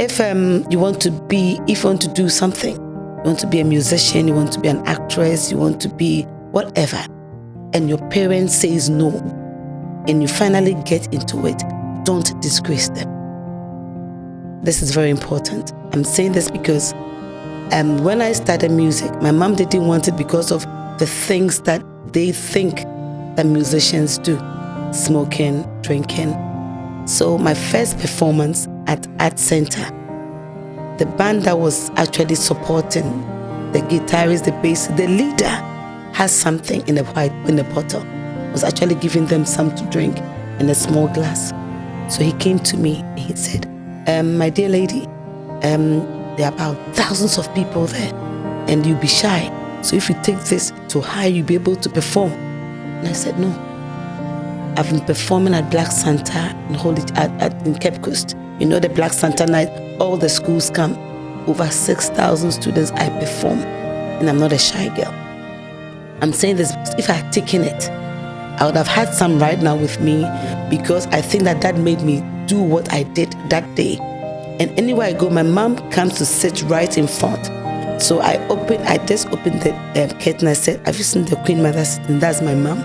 if you want to do something, you want to be a musician, you want to be an actress, you want to be whatever, and your parents says no, and you finally get into it, don't disgrace them. This is very important. I'm saying this because when I started music, my mom didn't want it because of the things that they think that musicians do, smoking, drinking. So my first performance at Art Center, the band that was actually supporting, the guitarist, the bass, the leader has something in a bottle, was actually giving them some to drink in a small glass. So he came to me and he said, my dear lady, there are about thousands of people there and you'll be shy. So if you take this to high, you'll be able to perform. And I said, no. I've been performing at Black Santa in Cape Coast. You know, the Black Santa night, all the schools come. Over 6,000 students, I perform. And I'm not a shy girl. I'm saying this because if I had taken it, I would have had some right now with me, because I think that made me do what I did that day. And anywhere I go, my mom comes to sit right in front. So I just opened the curtain. I said, have you seen the Queen Mother sitting? That's my mom.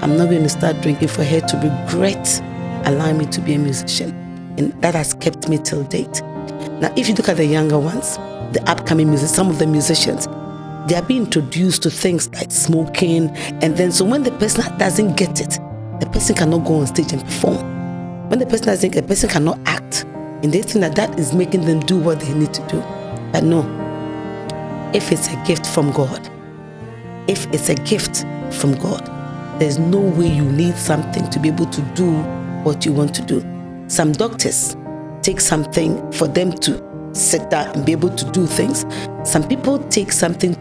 I'm not going to start drinking for her to regret allowing me to be a musician. And that has kept me till date. Now, if you look at the younger ones, the upcoming musicians, some of the musicians, they are being introduced to things like smoking. And then, so when the person doesn't get it, the person cannot go on stage and perform. When the person doesn't get it, the person cannot act. And they think that is making them do what they need to do. But no, if it's a gift from God, there's no way you need something to be able to do what you want to do. Some doctors take something for them to sit down and be able to do things. Some people take something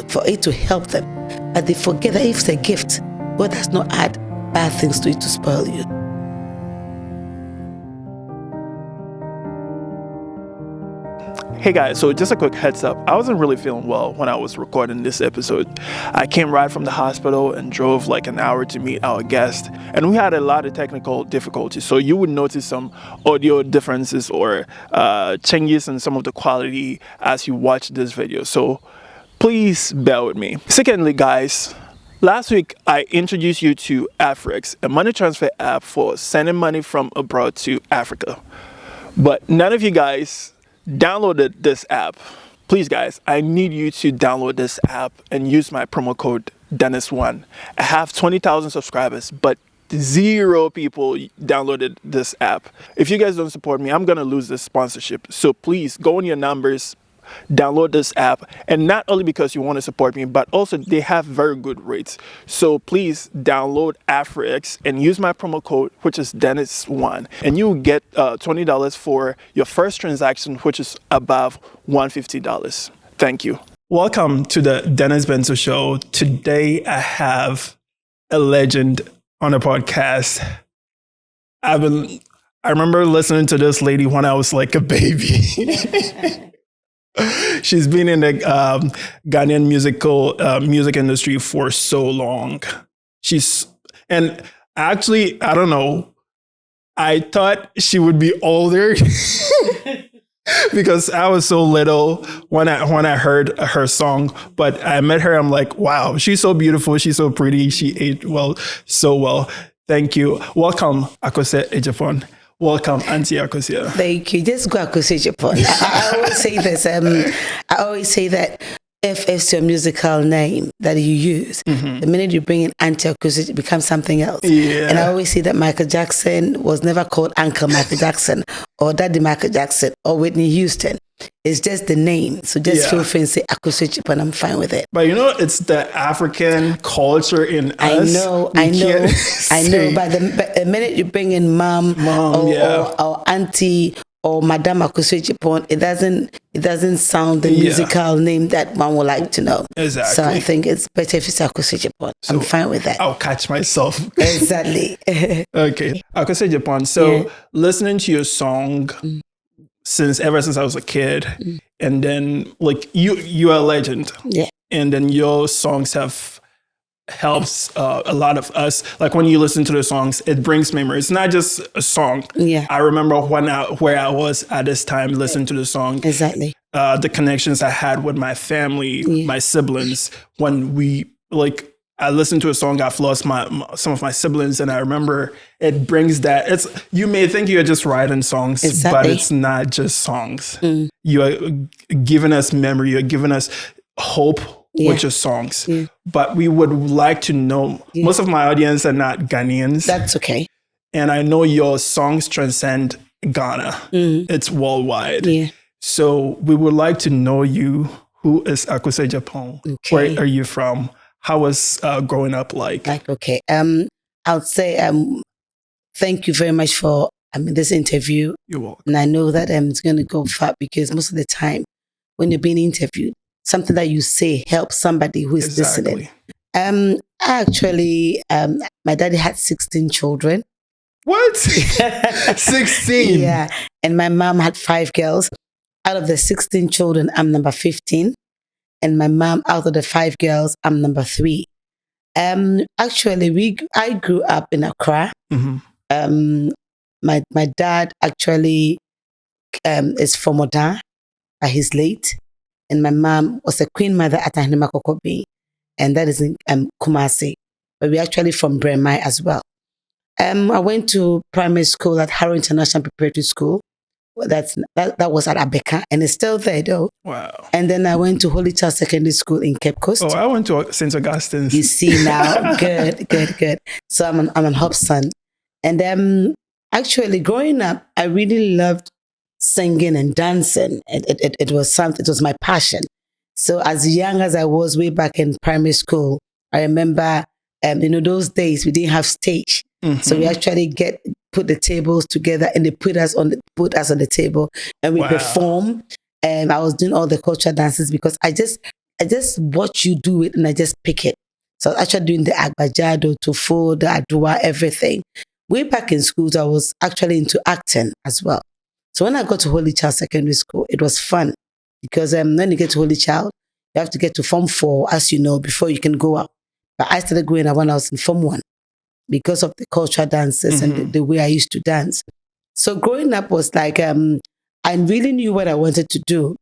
for it to help them, but they forget that if it's a gift, God does not add bad things to it to spoil you. Hey guys, so just a quick heads up. I wasn't really feeling well when I was recording this episode. I came right from the hospital and drove like an hour to meet our guest, and we had a lot of technical difficulties. So you would notice some audio differences or changes in some of the quality as you watch this video. So please bear with me. Secondly, guys, last week I introduced you to Afrix, a money transfer app for sending money from abroad to Africa. But none of you guys downloaded this app. Please guys, I need you to download this app and use my promo code Dennis1. I have 20,000 subscribers, but 0 people downloaded this app. If you guys don't support me, I'm gonna lose this sponsorship. So please go on your numbers, download this app, and not only because you want to support me, but also they have very good rates. So please download Afrix and use my promo code, which is Dennis1, and you will get $20 for your first transaction, which is above $150. Thank you. Welcome to the Dennis Benzo Show. Today I have a legend on the podcast. I remember listening to this lady when I was like a baby. She's been in the Ghanaian music industry for so long. And actually, I don't know, I thought she would be older because I was so little when I heard her song. But I met her, I'm like, wow, she's so beautiful, she's so pretty, she aged so well. Thank you. Welcome, Akosua Agyapong. Welcome, Auntie Akosua. Thank you. Just go Akosua Agyapong. I always say this. I always say that if it's your musical name that you use, the minute you bring in Auntie Akosua, it becomes something else. Yeah. And I always say that Michael Jackson was never called Uncle Michael Jackson or Daddy Michael Jackson or Whitney Houston. It's just the name. So just feel free and say Akosua Agyapong, I'm fine with it. But you know, it's the African culture in us. I know. But the minute you bring in mom or auntie or Madame Akosua Agyapong, it doesn't sound the musical name that one would like to know. Exactly. So I think it's better if it's Akosua Agyapong. So I'm fine with that. I'll catch myself. Exactly. Okay. Akosua Agyapong. So listening to your song ever since I was a kid, and then like you're a legend. Yeah. And then your songs have helps a lot of us. Like when you listen to the songs, it brings memories. It's not just a song. Yeah. I remember where I was at this time listening to the song. Exactly. The connections I had with my family, my siblings. When I listened to a song, I've lost some of my siblings, and I remember it brings that. You may think you're just writing songs, but it's not just songs. You are giving us memory. You're giving us hope with your songs. But we would like to know, most of my audience are not Ghanaians. That's okay. And I know your songs transcend Ghana. It's worldwide. Yeah. So we would like to know you. Who is Akosua Agyapong? Okay. Where are you from? How was growing up like? Okay. I would say thank you very much for this interview. You're welcome. And I know that it's going to go far because most of the time when you're being interviewed, something that you say helps somebody who is listening. Actually, my daddy had 16 children. What? 16? Yeah. And my mom had 5 girls. Out of the 16 children, I'm number 15. And my mom, out of the 5 girls, I'm number 3. Actually, I grew up in Accra. My dad actually is from Oda, he's late. And my mom was a queen mother at Ahinema Kokobi, and that is in Kumasi. But we're actually from Bremai as well. I went to primary school at Harrow International Preparatory School. That was at Abeka, and it's still there though. Wow. And then I went to Holy Child Secondary School in Cape Coast. Oh, I went to St. Augustine's. You see now, good. So I'm an Hobson. And actually growing up, I really loved singing and dancing. It was my passion. So as young as I was way back in primary school, I remember, those days we didn't have stage. So we actually put the tables together and they put us on the table and we perform. And I was doing all the cultural dances because I just watch you do it and I just pick it. So I was actually doing the agbajado, tofo, the adua, everything. Way back in schools, I was actually into acting as well. So when I got to Holy Child Secondary School, it was fun because when you get to Holy Child, you have to get to Form 4, as you know, before you can go out. But I started going out when I was in Form 1 because of the cultural dances and the way I used to dance. So growing up was like, I really knew what I wanted to do.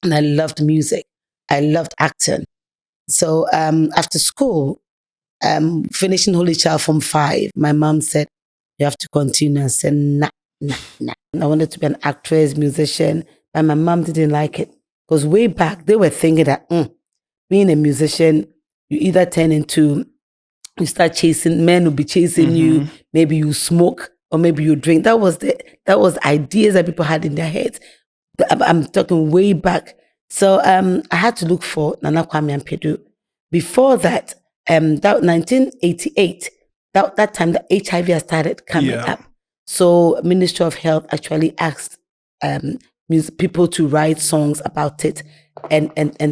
And I loved music. I loved acting. So after school, finishing Holy Child Form 5, my mom said, you have to continue. I said, nah. I wanted to be an actress, musician, but my mom didn't like it. Because way back, they were thinking that being a musician, you either you start chasing, men will be chasing you, maybe you smoke, or maybe you drink. That was ideas that people had in their heads. I'm talking way back. So I had to look for Nana Kwame Ampedu. Before that, that 1988, that time the HIV had started coming up. So Ministry of Health actually asked people to write songs about it. And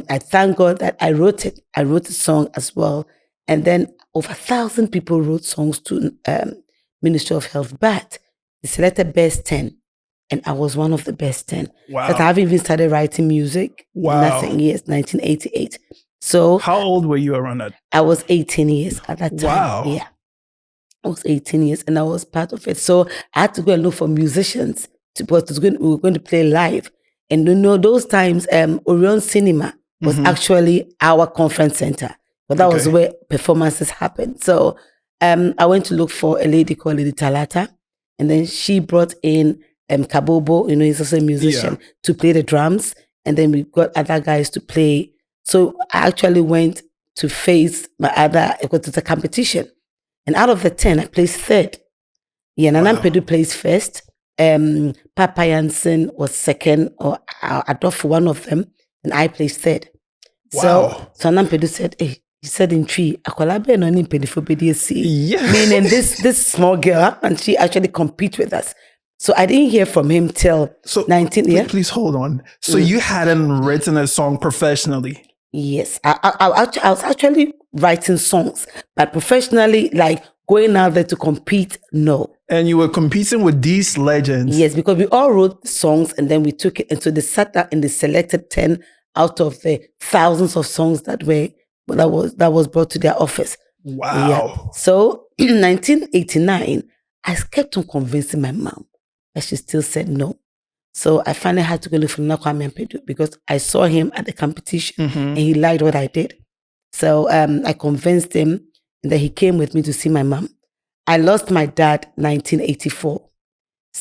I thank God that I wrote it. I wrote a song as well. And then over 1,000 people wrote songs to Ministry of Health. But they selected best 10. And I was one of the best 10. Wow. But I haven't even started writing music. Wow. Nothing. Yes, 1988. So how old were you around that? I was 18 years at that time. Wow. Yeah. I was 18 years and I was part of it. So I had to go and look for musicians because we were going to play live. And those times, Orion Cinema was actually our conference center. But that was where performances happened. So I went to look for a lady called Lady Talata. And then she brought in Kabobo, he's also a musician, to play the drums. And then we got other guys to play. So I actually went to face it was a competition. And out of the 10, I placed 3rd. Yeah, Nana Pedu placed 1st. Papa Jansen was 2nd, or Adolf one of them, and I placed 3rd. Wow. So Nana Pedu said, hey, he said in tree, meaning this small girl, and she actually compete with us. So I didn't hear from him till 19. Please hold on. So you hadn't written a song professionally? Yes, I was actually writing songs, but professionally, like going out there to compete, no. And you were competing with these legends? Yes, because we all wrote songs and then we took it. And so they sat down and they selected 10 out of the thousands of songs that were that was brought to their office. Wow. Yeah. So in 1989, I kept on convincing my mom, but she still said no. So I finally had to go look for Kwame Mpedu because I saw him at the competition and he liked what I did. So I convinced him, and then he came with me to see my mom. I lost my dad 1984.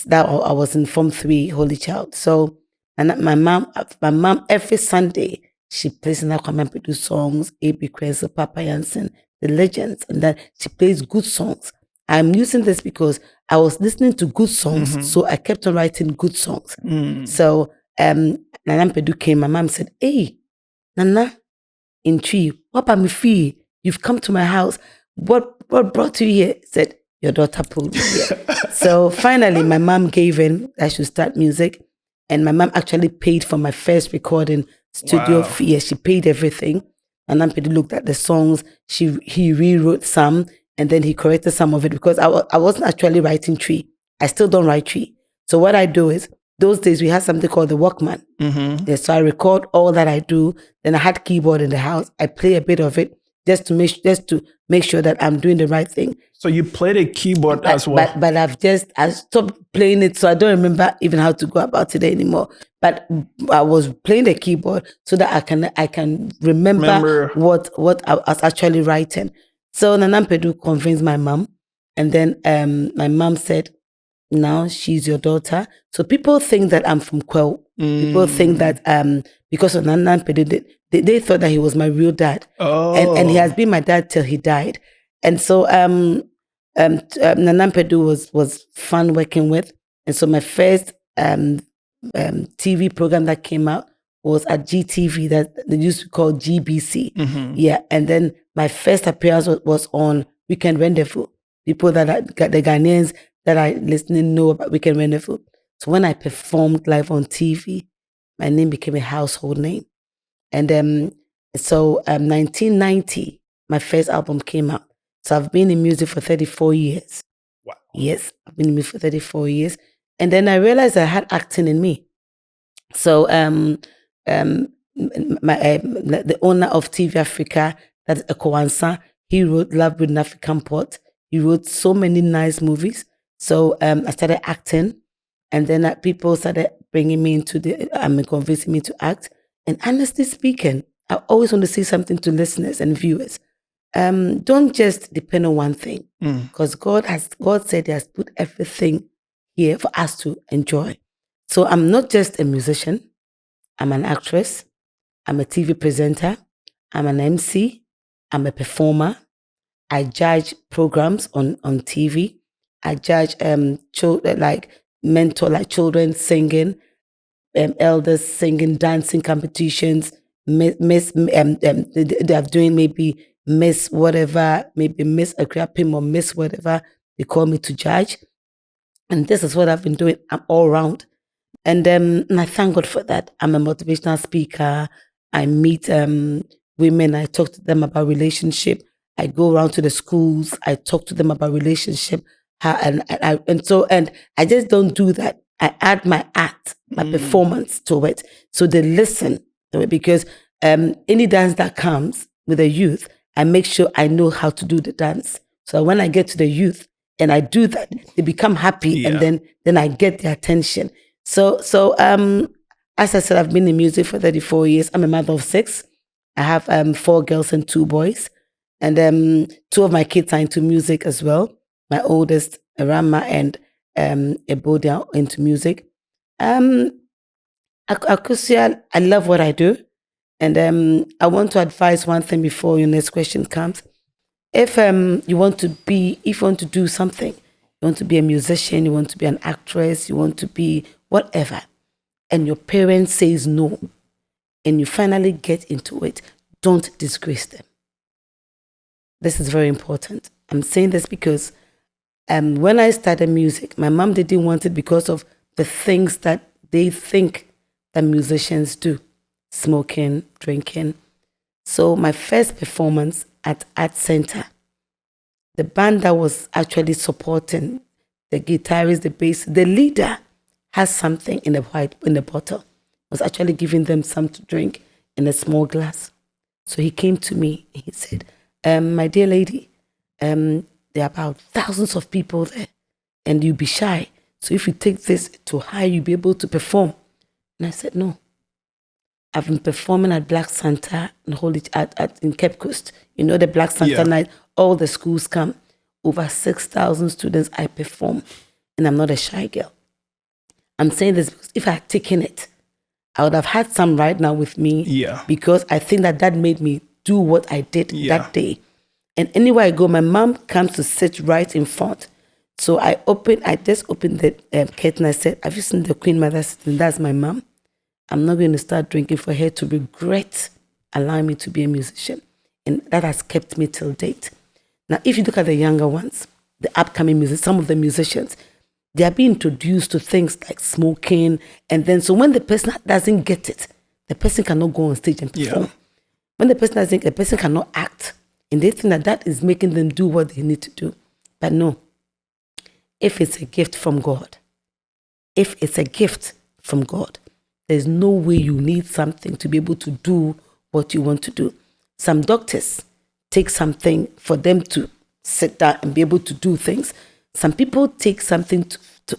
That I was in Form 3, Holy Child. So and my mom every Sunday she plays Kwame Mpedu songs, A.B. Krenzel, Papa Jansen, the legends, and then she plays good songs. I'm using this because I was listening to good songs, so I kept on writing good songs. So Nana Mpedu came. My mom said, "Hey, Nana, in tree, what about me fee? You've come to my house. What brought you here?" Said, "Your daughter pulled me here." So finally, my mom gave in that I should start music, and my mom actually paid for my first recording studio fee. She paid everything. And Mpedu looked at the songs. He rewrote some, and then he corrected some of it because I wasn't actually writing tree. I still don't write tree. So what I do is, those days we had something called the Walkman. Yeah, so I record all that I do. Then I had keyboard in the house. I play a bit of it just to make sure that I'm doing the right thing. So you played a keyboard as well. But I stopped playing it, so I don't remember even how to go about it anymore. But I was playing the keyboard so that I can remember what I was actually writing. So Nana Mpedu convinced my mom, and then my mom said, "Now she's your daughter." So people think that I'm from Kwel. People think that because of Nana Mpedu, they thought that he was my real dad. And he has been my dad till he died. And so Nana Mpedu was fun working with. And so my first TV program that came out was at GTV, that they used to call GBC. Yeah. And then my first appearance was on Weekend Rendezvous. People that the Ghanaians that I listening know about Weekend Rendezvous. So when I performed live on TV, my name became a household name. And so 1990, my first album came out. So I've been in music for 34 years. Wow. Yes, I've been in music for 34 years. And then I realized I had acting in me. So the owner of TV Africa, that's Ekowansa, he wrote Love with an African Pot. He wrote so many nice movies. So I started acting, and then people started bringing me into convincing me to act. And honestly speaking, I always want to say something to listeners and viewers. Don't just depend on one thing, because God said He has put everything here for us to enjoy. So I'm not just a musician. I'm an actress. I'm a TV presenter. I'm an MC. I'm a performer. I judge programs on TV. I judge mentor children singing, elders singing, dancing competitions. They are doing maybe Miss whatever, maybe Miss Agyapong or Miss whatever. They call me to judge, and this is what I've been doing. I'm all around. And I thank God for that. I'm a motivational speaker. I meet women. I talk to them about relationship. I go around to the schools. I talk to them about relationship. And I just don't do that. I add my art, my performance to it, so they listen to it. Because any dance that comes with a youth, I make sure I know how to do the dance. So when I get to the youth and I do that, they become happy, and then I get their attention. So as I said, I've been in music for 34 years. I'm a mother of 6. I have 4 girls and 2 boys. And 2 of my kids are into music as well. My oldest, Rama, and Ebodia are into music. Akosua, I love what I do. And I want to advise one thing before your next question comes. If you want to do something, you want to be a musician, you want to be an actress, you want to be whatever, and your parents says no, and you finally get into it, don't disgrace them. This is very important. I'm saying this because when I started music, my mom didn't want it because of the things that they think that musicians do, smoking, drinking. So my first performance at Art Center, the band that was actually supporting, the guitarist, the bass, the leader has something in the bottle. Was actually giving them some to drink in a small glass. So he came to me and he said, my dear lady, there are about thousands of people there and you'll be shy. So if you take this to high, you'll be able to perform. And I said, no. I've been performing at Black Santa and in Cape Coast. You know, the Black Santa night, all the schools come. Over 6,000 students I perform. And I'm not a shy girl. I'm saying this because if I had taken it, I would have had some right now with me. Yeah. Because I think that made me do what I did that day. And anywhere I go, my mom comes to sit right in front. So I just opened the curtain. I said, have you seen the Queen Mother sitting? That's my mom. I'm not going to start drinking for her to regret allowing me to be a musician. And that has kept me till date. Now, if you look at the younger ones, the upcoming musicians, some of the musicians, they are being introduced to things like smoking. And then, so when the person doesn't get it, the person cannot go on stage and perform. Yeah. When the person cannot act. And they think that is making them do what they need to do. But no. If it's a gift from God, there's no way you need something to be able to do what you want to do. Some doctors take something for them to sit down and be able to do things. Some people take something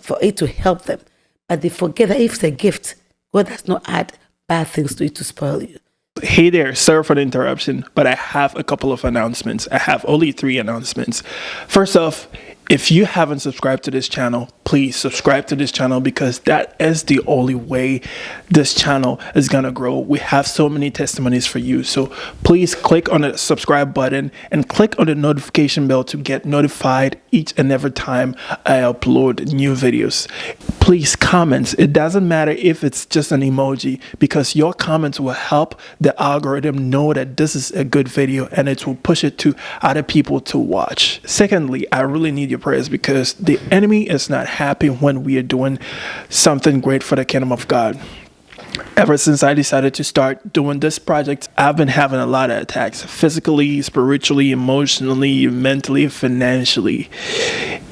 for it to help them, but they forget that if it's a gift, God does not add bad things to it to spoil you. Hey there, sorry for the interruption, but I have a couple of announcements. I have only 3 announcements. First off, if you haven't subscribed to this channel, please subscribe to this channel because that is the only way this channel is going to grow. We have so many testimonies for you. So please click on the subscribe button and click on the notification bell to get notified each and every time I upload new videos. Please comment. It doesn't matter if it's just an emoji because your comments will help the algorithm know that this is a good video and it will push it to other people to watch. Secondly, I really need your prayers because the enemy is not happy when we are doing something great for the kingdom of God. Ever since I decided to start doing this project, I've been having a lot of attacks physically, spiritually, emotionally, mentally, financially,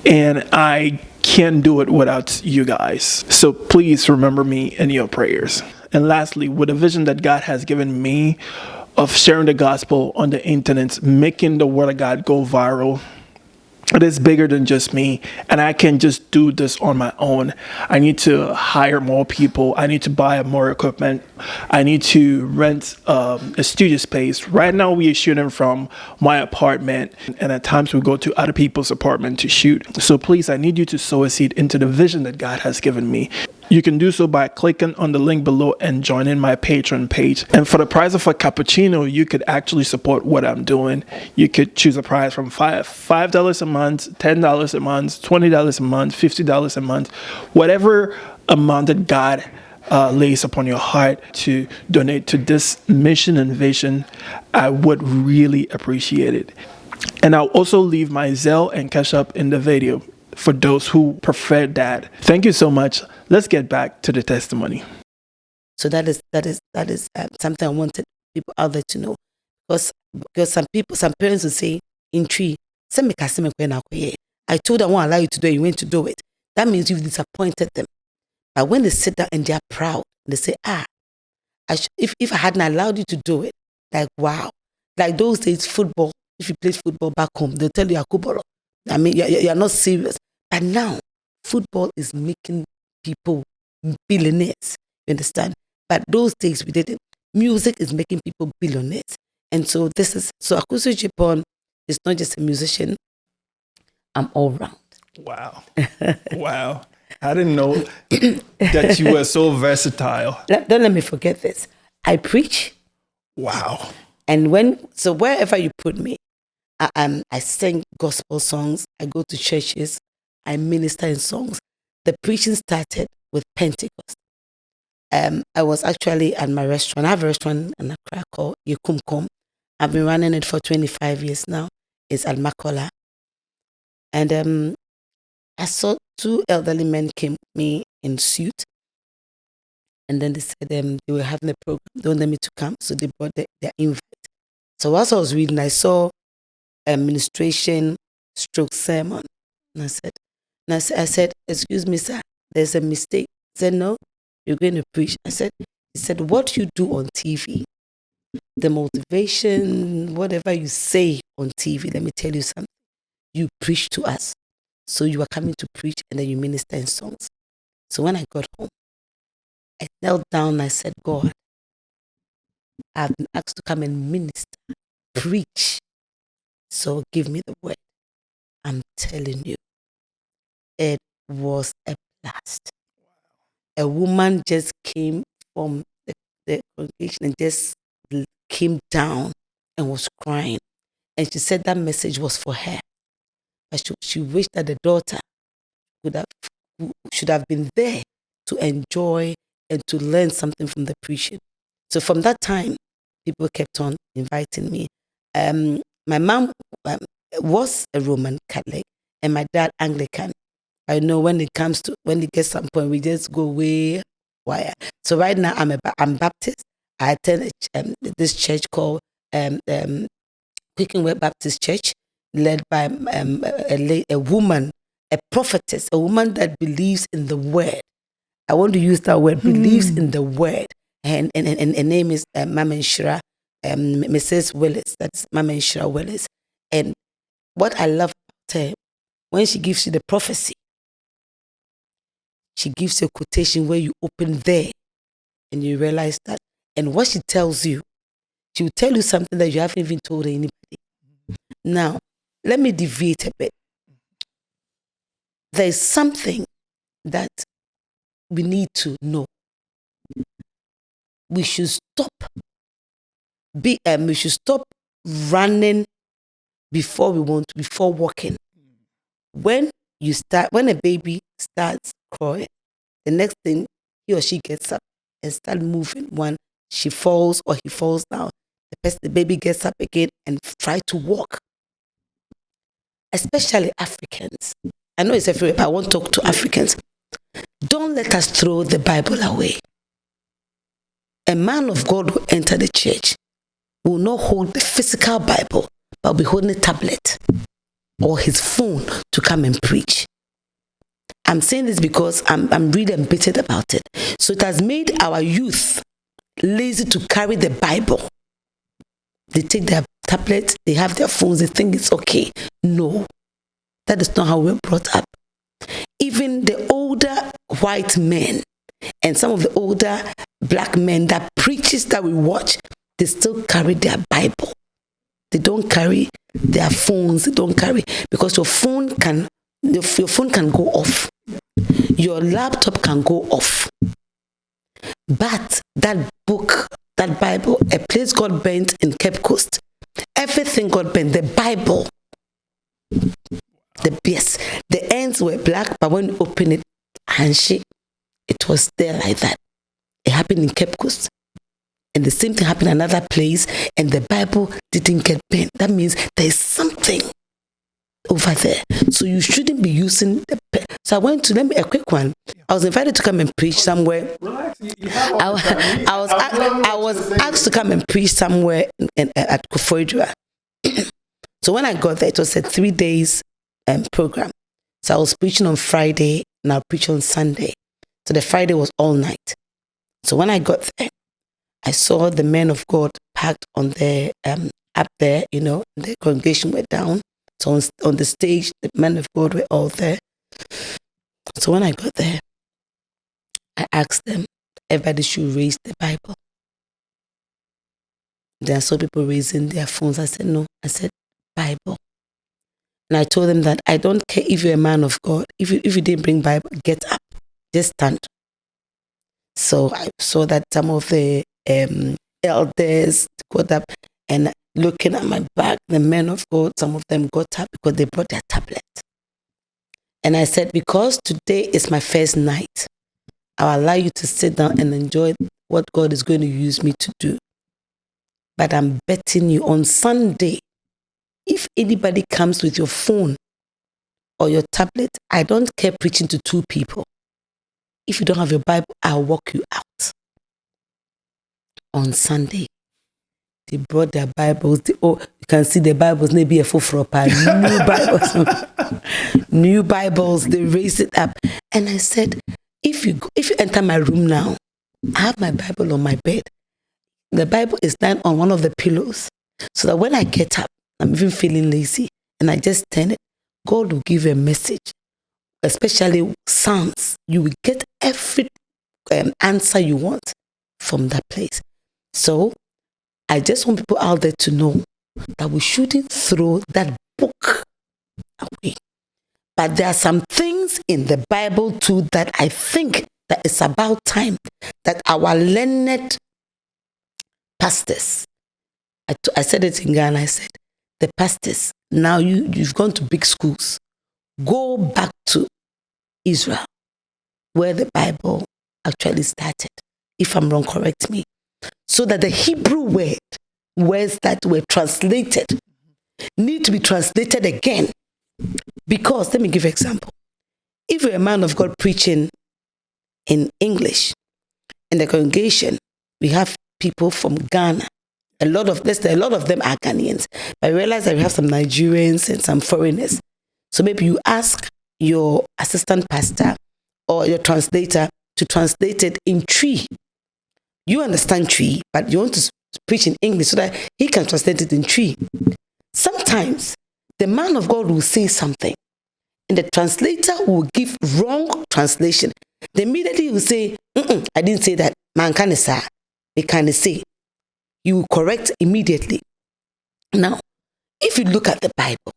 and I can't do it without you guys. So please remember me in your prayers. And lastly, with the vision that God has given me of sharing the gospel on the internet, making the word of God go viral, it is bigger than just me, and I can't just do this on my own. I need to hire more people. I need to buy more equipment. I need to rent a studio space. Right now, we are shooting from my apartment, and at times we go to other people's apartment to shoot. So please, I need you to sow a seed into the vision that God has given me. You can do so by clicking on the link below and joining my Patreon page. And for the price of a cappuccino, you could actually support what I'm doing. You could choose a price from $5 a month, $10 a month, $20 a month, $50 a month, whatever amount that God lays upon your heart to donate to this mission and vision. I would really appreciate it. And I'll also leave my ZELLE and CASHAPP in the video for those who prefer that. Thank you so much. Let's get back to the testimony. So that is something I wanted people out there to know, because some parents will say in tree, I told them I won't allow you to do it, you went to do it. That means you've disappointed them. But when they sit down and they are proud, they say, if I hadn't allowed you to do it, like wow, like those days football. If you played football back home, they'll tell you Akubolo. I mean, you're not serious. But now, football is making people billionaires. You understand? But those days we didn't. Music is making people billionaires. And so Akosua Agyapong is not just a musician. I'm all round. Wow. Wow. I didn't know that you were so versatile. Don't let me forget this. I preach. Wow. And wherever you put me, I sing gospel songs. I go to churches. I minister in songs. The preaching started with Pentecost. I was actually at my restaurant. I have a restaurant in Accra called Yekumkom. I've been running it for 25 years now. It's at Makola. And I saw 2 elderly men came with me in suit. And then they said they were having a program. They wanted me to come. So they brought their invite. So as I was reading, I saw administration stroke sermon. And I said, excuse me, sir, there's a mistake. He said, no, you're going to preach. He said, what you do on TV The motivation, whatever you say on TV, let me tell you something. You preach to us. So you are coming to preach and then you minister in songs. So when I got home, I knelt down and I said, God, I've been asked to come and minister, preach. So give me the word. I'm telling you, it was a blast. A woman just came from the congregation and just came down and was crying. And she said that message was for her. But she wished that the daughter should have been there to enjoy and to learn something from the preaching. So from that time, people kept on inviting me. My mom was a Roman Catholic and my dad Anglican. I know when it gets some point, we just go way wire. So right now I'm Baptist. I attend this church called Quick and Word Baptist Church, led by a woman, a prophetess, a woman that believes in the word. I want to use that word, believes in the word. And her name is Mama Nshira, Mrs. Willis. That's Mama Nshira Willis. And what I love about her, when she gives you the prophecy, she gives you a quotation where you open there and you realize that. And what she tells you, she will tell you something that you haven't even told anybody. Now, let me deviate a bit. There is something that we need to know. We should stop running before walking. When a baby starts crying, the next thing he or she gets up and start moving. When she falls or he falls down, the baby gets up again and try to walk. Especially Africans. I know it's everywhere, but I want to talk to Africans. Don't let us throw the Bible away. A man of God will enter the church, will not hold the physical Bible, but will be holding a tablet or his phone to come and preach. I'm saying this because I'm really embittered about it. So it has made our youth lazy to carry the Bible. They take their tablets, they have their phones, they think it's okay. No, that is not how we're brought up. Even the older white men and some of the older black men that preaches that we watch, they still carry their Bible. They don't carry their phones. They don't carry, because your phone can go off. Your laptop can go off. But that book, that Bible, a place got burnt in Cape Coast. Everything got burnt. The Bible, the ends were black, but when you open it, handshake, it was there like that. It happened in Cape Coast. And the same thing happened in another place, and the Bible didn't get burnt. That means there's something over there. So you shouldn't be using the pen. So I went to, a quick one. I was invited to come and preach somewhere. Relax. I was asked to come and preach somewhere at Koforidua. So when I got there, it was a 3 days program. So I was preaching on Friday and I'll preach on Sunday. So the Friday was all night. So when I got there, I saw the men of God packed on the up there, the congregation were down. So on the stage, the men of God were all there. So when I got there, I asked them, everybody should raise the Bible. Then I saw people raising their phones. I said, no. I said, Bible. And I told them that I don't care if you're a man of God. If you didn't bring Bible, get up. Just stand. So I saw that some of the elders got up, and looking at my back, the men of God, some of them got up because they brought their tablet. And I said, because today is my first night, I'll allow you to sit down and enjoy what God is going to use me to do. But I'm betting you on Sunday, if anybody comes with your phone or your tablet, I don't care preaching to 2 people. If you don't have your Bible, I'll walk you out. On Sunday, they brought their Bibles. You can see the Bibles, maybe a full new Bibles. New Bibles, they raised it up. And I said, if you enter my room now, I have my Bible on my bed. the Bible is lying on one of the pillows, so that when I get up, I'm even feeling lazy, and I just turn it, God will give you a message, especially Psalms. You will get every answer you want from that place. So I just want people out there to know that we shouldn't throw that book away. But there are some things in the Bible too that I think that it's about time that our learned pastors, I said it in Ghana, I said, the pastors, now you've gone to big schools, go back to Israel, where the Bible actually started. If I'm wrong, correct me. So that the Hebrew words that were translated need to be translated again. Because, let me give you an example. If you're a man of God preaching in English, in the congregation, we have people from Ghana. A lot of them are Ghanaians. But I realize that we have some Nigerians and some foreigners. So maybe you ask your assistant pastor or your translator to translate it in Tree. You understand Tree, but you want to preach in English so that he can translate it in Tree. Sometimes the man of God will say something and the translator will give wrong translation. Then immediately he will say, I didn't say that. Man can say, they can say. You will correct immediately. Now, if you look at the Bible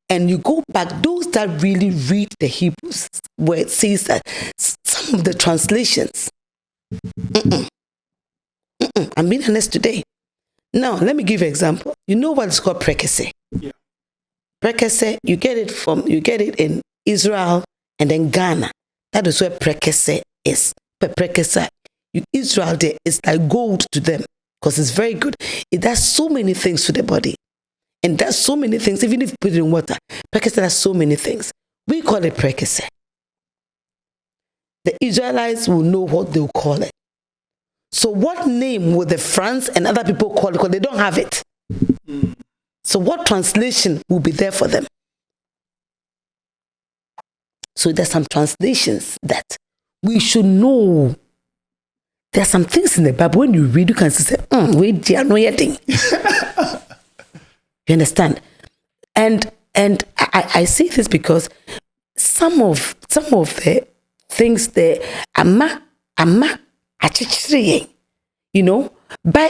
and you go back, those that really read the Hebrews, where it says that some of the translations, I'm being honest today. Now, let me give you an example. You know what is called prekese? Yeah. Prekese, you get it in Israel and then Ghana. That is where prekese is. But prekese, Israel there is like gold to them because it's very good. It does so many things to the body. And does so many things, even if you put it in water. Prekese does so many things. We call it prekese. The Israelites will know what they'll call it. So what name will the France and other people call it? Because they don't have it. So what translation will be there for them? So there's some translations that we should know. There are some things in the Bible, when you read, you can say, wait, they are no thing. You understand? And I say this because some of the things there, you know, by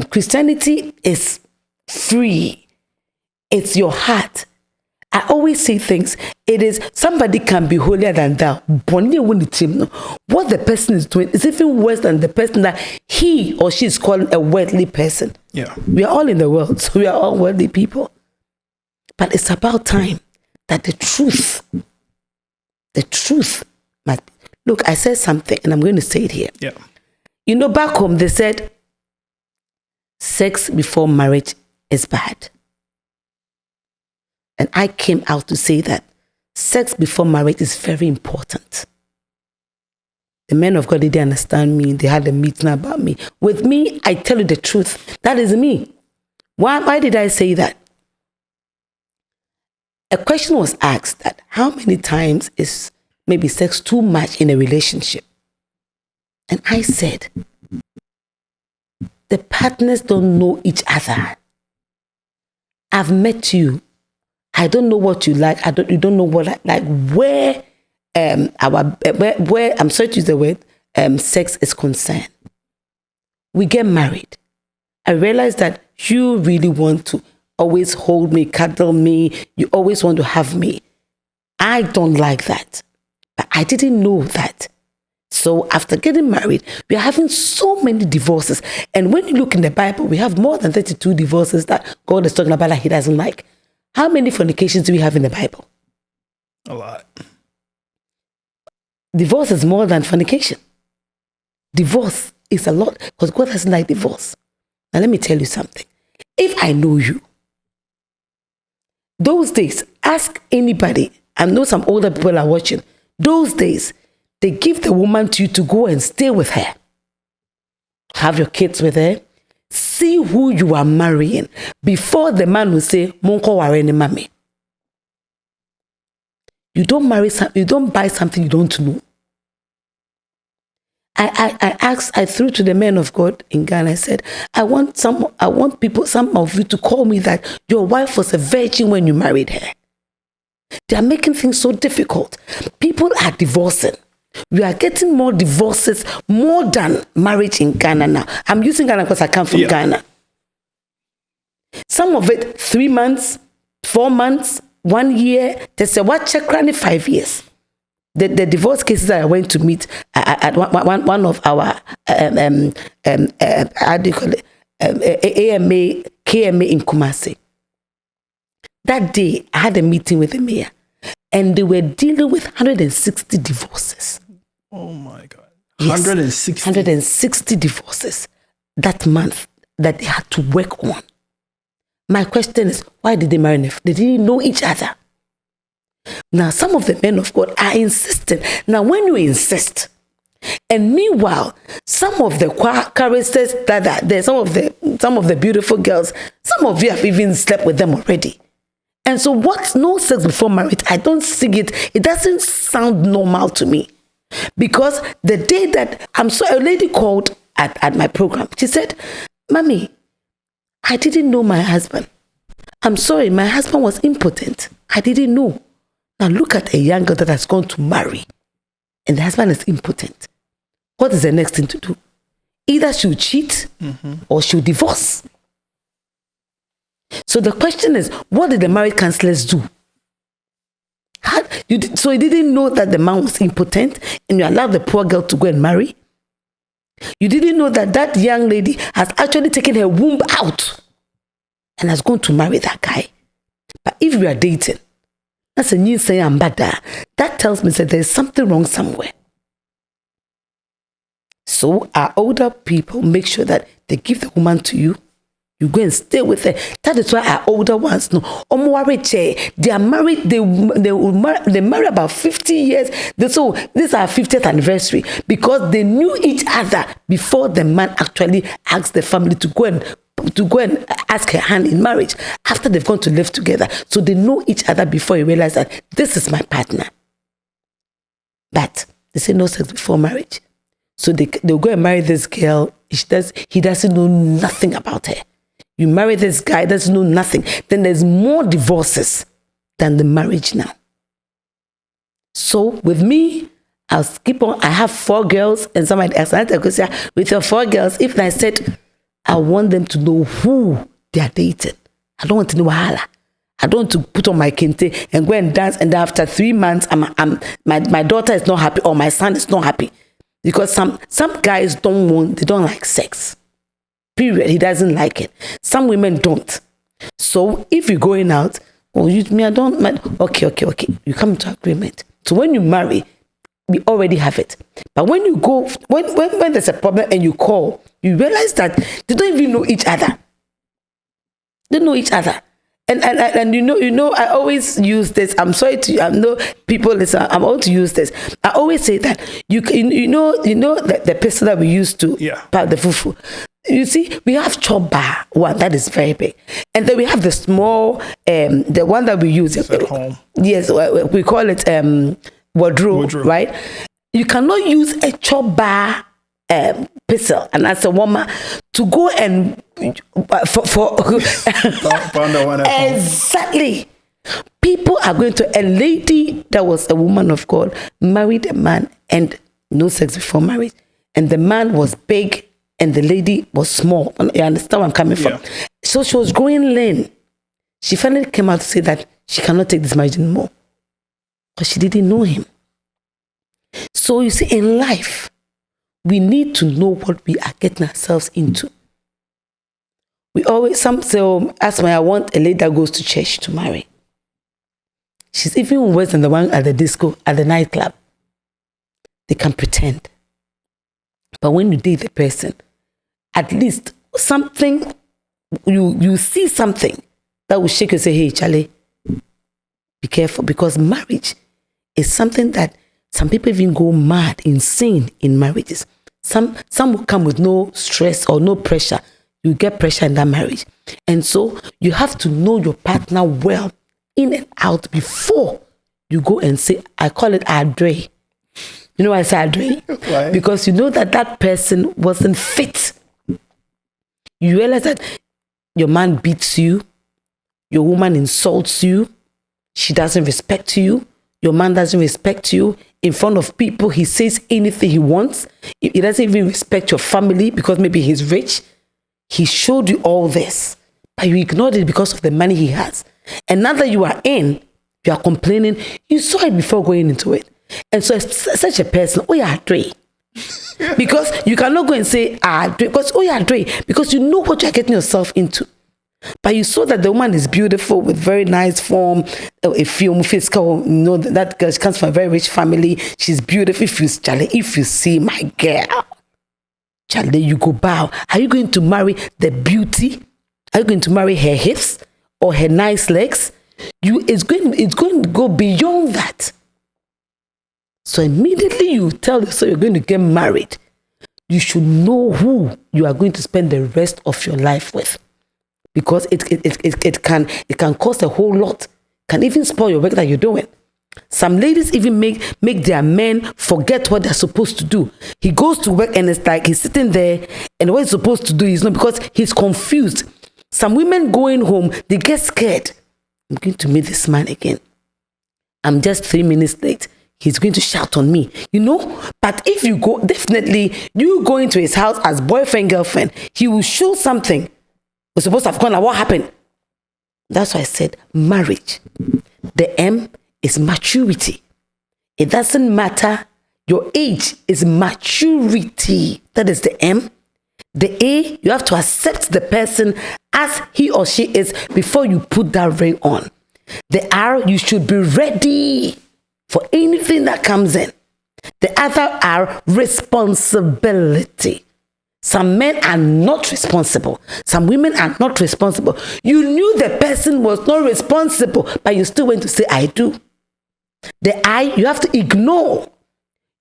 Christianity is free. It's your heart. I always say things. It is somebody can be holier than thou. What the person is doing is even worse than the person that he or she is calling a worldly person. Yeah, we are all in the world, so we are all worldly people. But it's about time that the truth must be. Look, I said something, and I'm going to say it here. Yeah, you know, back home they said sex before marriage is bad. And I came out to say that sex before marriage is very important. The men of God didn't understand me. They had a meeting about me. With me, I tell you the truth. That is me. Why did I say that? A question was asked that how many times is maybe sex too much in a relationship? And I said, the partners don't know each other. I've met you. I don't know what you like. You don't know what I like. Where I'm sorry to use the word, sex is concerned. We get married. I realize that you really want to always hold me, cuddle me. You always want to have me. I don't like that. But I didn't know that. So after getting married, we are having so many divorces. And when you look in the Bible, we have more than 32 divorces that God is talking about that he doesn't like. How many fornications do we have in the Bible? A lot. Divorce is more than fornication. Divorce is a lot because God doesn't like divorce. Now let me tell you something. If I know you, those days, ask anybody, I know some older people are watching, those days, they give the woman to you to go and stay with her. Have your kids with her. See who you are marrying before the man will say, Monko wareni mami. You don't buy something you don't know. I threw to the men of God in Ghana. I said, I want some of you to call me that your wife was a virgin when you married her. They are making things so difficult. People are divorcing. We are getting more divorces, more than marriage in Ghana now. I'm using Ghana because I come from Ghana. Some of it 3 months, 4 months, 1 year. They say, what check 5 years. The divorce cases that I went to meet at one of our how do you call it, AMA, KMA in Kumasi. That day, I had a meeting with the mayor, and they were dealing with 160 divorces. Oh my God. Yes, 160? 160 divorces that month that they had to work on. My question is, why did they marry? They didn't know each other. Now, some of the men of God are insistent. Now, when you insist, and meanwhile, some of the choristers that are there, some of the beautiful girls, some of you have even slept with them already. And so, what's no sex before marriage? I don't see it. It doesn't sound normal to me, because the day that a lady called at my program. She said, "Mommy, I didn't know my husband. I'm sorry, my husband was impotent. I didn't know." Now look at a young girl that has gone to marry and the husband is impotent. What is the next thing to do? Either she'll cheat or she'll divorce. So the question is, what did the marriage counselors do? So you didn't know that the man was impotent and you allowed the poor girl to go and marry? You didn't know that that young lady has actually taken her womb out and has gone to marry that guy? But if you are dating, that's a new saying, I'm bad. That tells me that there's something wrong somewhere. So our older people make sure that they give the woman to you. You go and stay with her. That is why our older ones know. They are married. They marry about 50 years. So this is our 50th anniversary because they knew each other before the man actually asked the family to go and ask her hand in marriage. After they've gone to live together, so they know each other before you realize that this is my partner. But they say no sex before marriage. So they'll go and marry this girl. He doesn't know nothing about her. You marry this guy, doesn't know nothing. Then there's more divorces than the marriage now. So with me, I'll skip on. I have 4 girls, and somebody asked, with your 4 girls, if I said, I want them to know who they are dating. I don't want to know wahala. I don't want to put on my kente and go and dance, and after 3 months, my daughter is not happy or my son is not happy. Because some guys they don't like sex. Period. He doesn't like it. Some women don't. So if you're going out, I don't. Okay. You come to agreement. So when you marry, we already have it. But when you go, when there's a problem and you call, you realize that they don't even know each other. They know each other. And you know, I always use this. I'm sorry to, I know people listen. I'm going to use this. I always say that you know the pistol that we used to pack the fufu. You see, we have choba one that is very big, and then we have the small, the one that we use at home. Yes, we call it wardrobe, right? You cannot use a choba pistol, and as a woman to go and for exactly. People are going to, a lady that was a woman of God married a man and no sex before marriage, and the man was big and the lady was small. You understand where I'm coming from? So she was growing lean. She finally came out to say that she cannot take this marriage anymore because she didn't know him. So you see, in life, we need to know what we are getting ourselves into. We always, some say, ask me, I want a lady that goes to church to marry. She's even worse than the one at the disco, at the nightclub. They can pretend. But when you date the person, at least something, you see something that will shake you and say, hey, Charlie, be careful. Because marriage is something that some people even go mad, insane in marriages. Some will come with no stress or no pressure. You get pressure in that marriage. And so you have to know your partner well, in and out, before you go and say, I call it adre. You know why I say Adre? Why? Because you know that person wasn't fit. You realize that your man beats you, your woman insults you, she doesn't respect you, your man doesn't respect you. In front of people, he says anything he wants. He doesn't even respect your family because maybe he's rich. He showed you all this, but you ignored it because of the money he has. And now that you are in, you are complaining. You saw it before going into it. And so as such a person, oh yeah, Dre. Because you cannot go and say, Dre, because oh yeah, Dre, because you know what you're getting yourself into. But you saw that the woman is beautiful with very nice form, a film physical, you know, that girl, she comes from a very rich family. She's beautiful. If you see my girl, Charlie, you go bow. Are you going to marry the beauty? Are you going to marry her hips or her nice legs? It's going to go beyond that. So immediately you tell yourself you're going to get married, you should know who you are going to spend the rest of your life with. Because it can cost a whole lot. Can even spoil your work that you're doing. Some ladies even make their men forget what they're supposed to do. He goes to work and it's like he's sitting there and what he's supposed to do is not, because he's confused. Some women going home, they get scared. I'm going to meet this man again. I'm just 3 minutes late. He's going to shout on me, you know. But if you go, definitely you go into his house as boyfriend, girlfriend, he will show something. We're supposed to have gone, what happened? That's why I said marriage. The M is maturity. It doesn't matter your age, is maturity. That is the M. The A, you have to accept the person as he or she is before you put that ring on. The R, you should be ready for anything that comes in. The other R, responsibility. Some men are not responsible. Some women are not responsible. You knew the person was not responsible, but you still went to say, I do. The I, you have to ignore.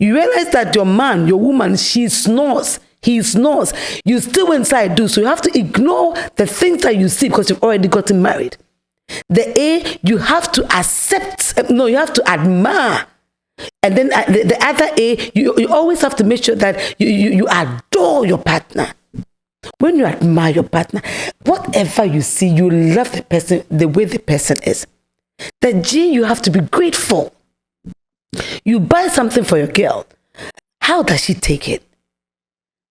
You realize that your man, your woman, she snores. He snores. You still went to say, I do. So you have to ignore the things that you see because you've already gotten married. The A, you have to accept. No, you have to admire. And then the other A, you always have to make sure that you adore your partner. When you admire your partner, whatever you see, you love the person the way the person is. The G, you have to be grateful. You buy something for your girl. How does she take it?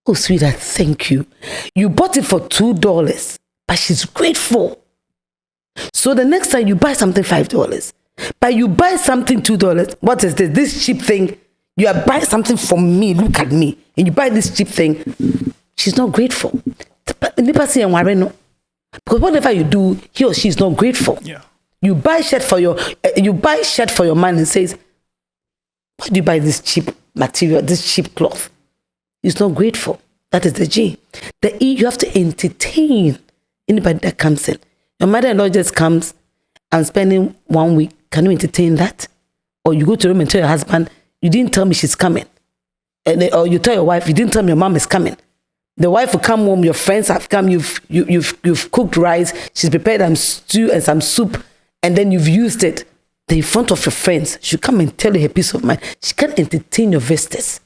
Oh, sweetheart, thank you. You bought it for $2, but she's grateful. So the next time you buy something $5, but you buy something $2. What is this? This cheap thing. You are buying something from me. Look at me. And you buy this cheap thing. She's not grateful. Because whatever you do, he or she is not grateful. Yeah. You buy shirt for your man and says, why do you buy this cheap material, this cheap cloth? He's not grateful. That is the G. The E, you have to entertain anybody that comes in. Your mother-in-law just comes, I'm spending 1 week. Can you entertain that? Or you go to the room and tell your husband, you didn't tell me she's coming. Or you tell your wife, you didn't tell me your mom is coming. The wife will come home, your friends have come, you've cooked rice, she's prepared some stew and some soup, and then you've used it. Then in front of your friends, she'll come and tell you her peace of mind. She can't entertain your visitors.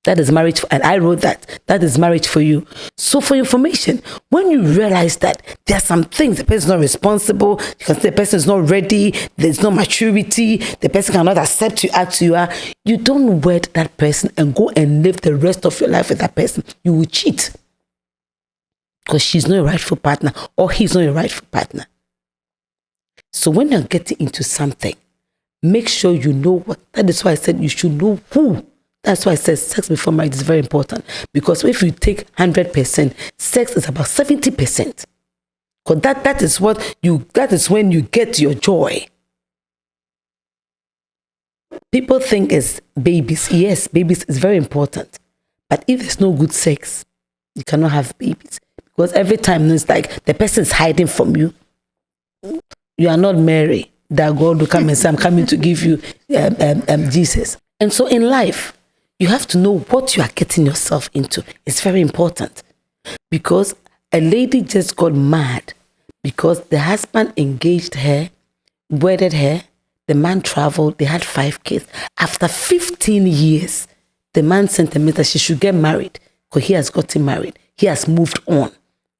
That is marriage, and I wrote that. That is marriage for you. So for information, when you realize that there are some things, the person is not responsible, you can say the person is not ready, there's no maturity, the person cannot accept you as you are, you don't wed that person and go and live the rest of your life with that person. You will cheat. Because she's not a rightful partner or he's not a rightful partner. So when you're getting into something, make sure you know what. That is why I said you should know who. That's why I said sex before marriage is very important. Because if you take 100%, sex is about 70%. Because that is when you get your joy. People think it's babies. Yes, babies is very important. But if there's no good sex, you cannot have babies. Because every time it's like the person is hiding from you. You are not Mary, that God will come and say, I'm coming to give you Jesus. And so in life, you have to know what you are getting yourself into. It's very important. Because a lady just got mad because the husband engaged her, wedded her, The man traveled. They had 5 kids. After 15 years, the man sent a message she should get married because he has gotten married. He has moved on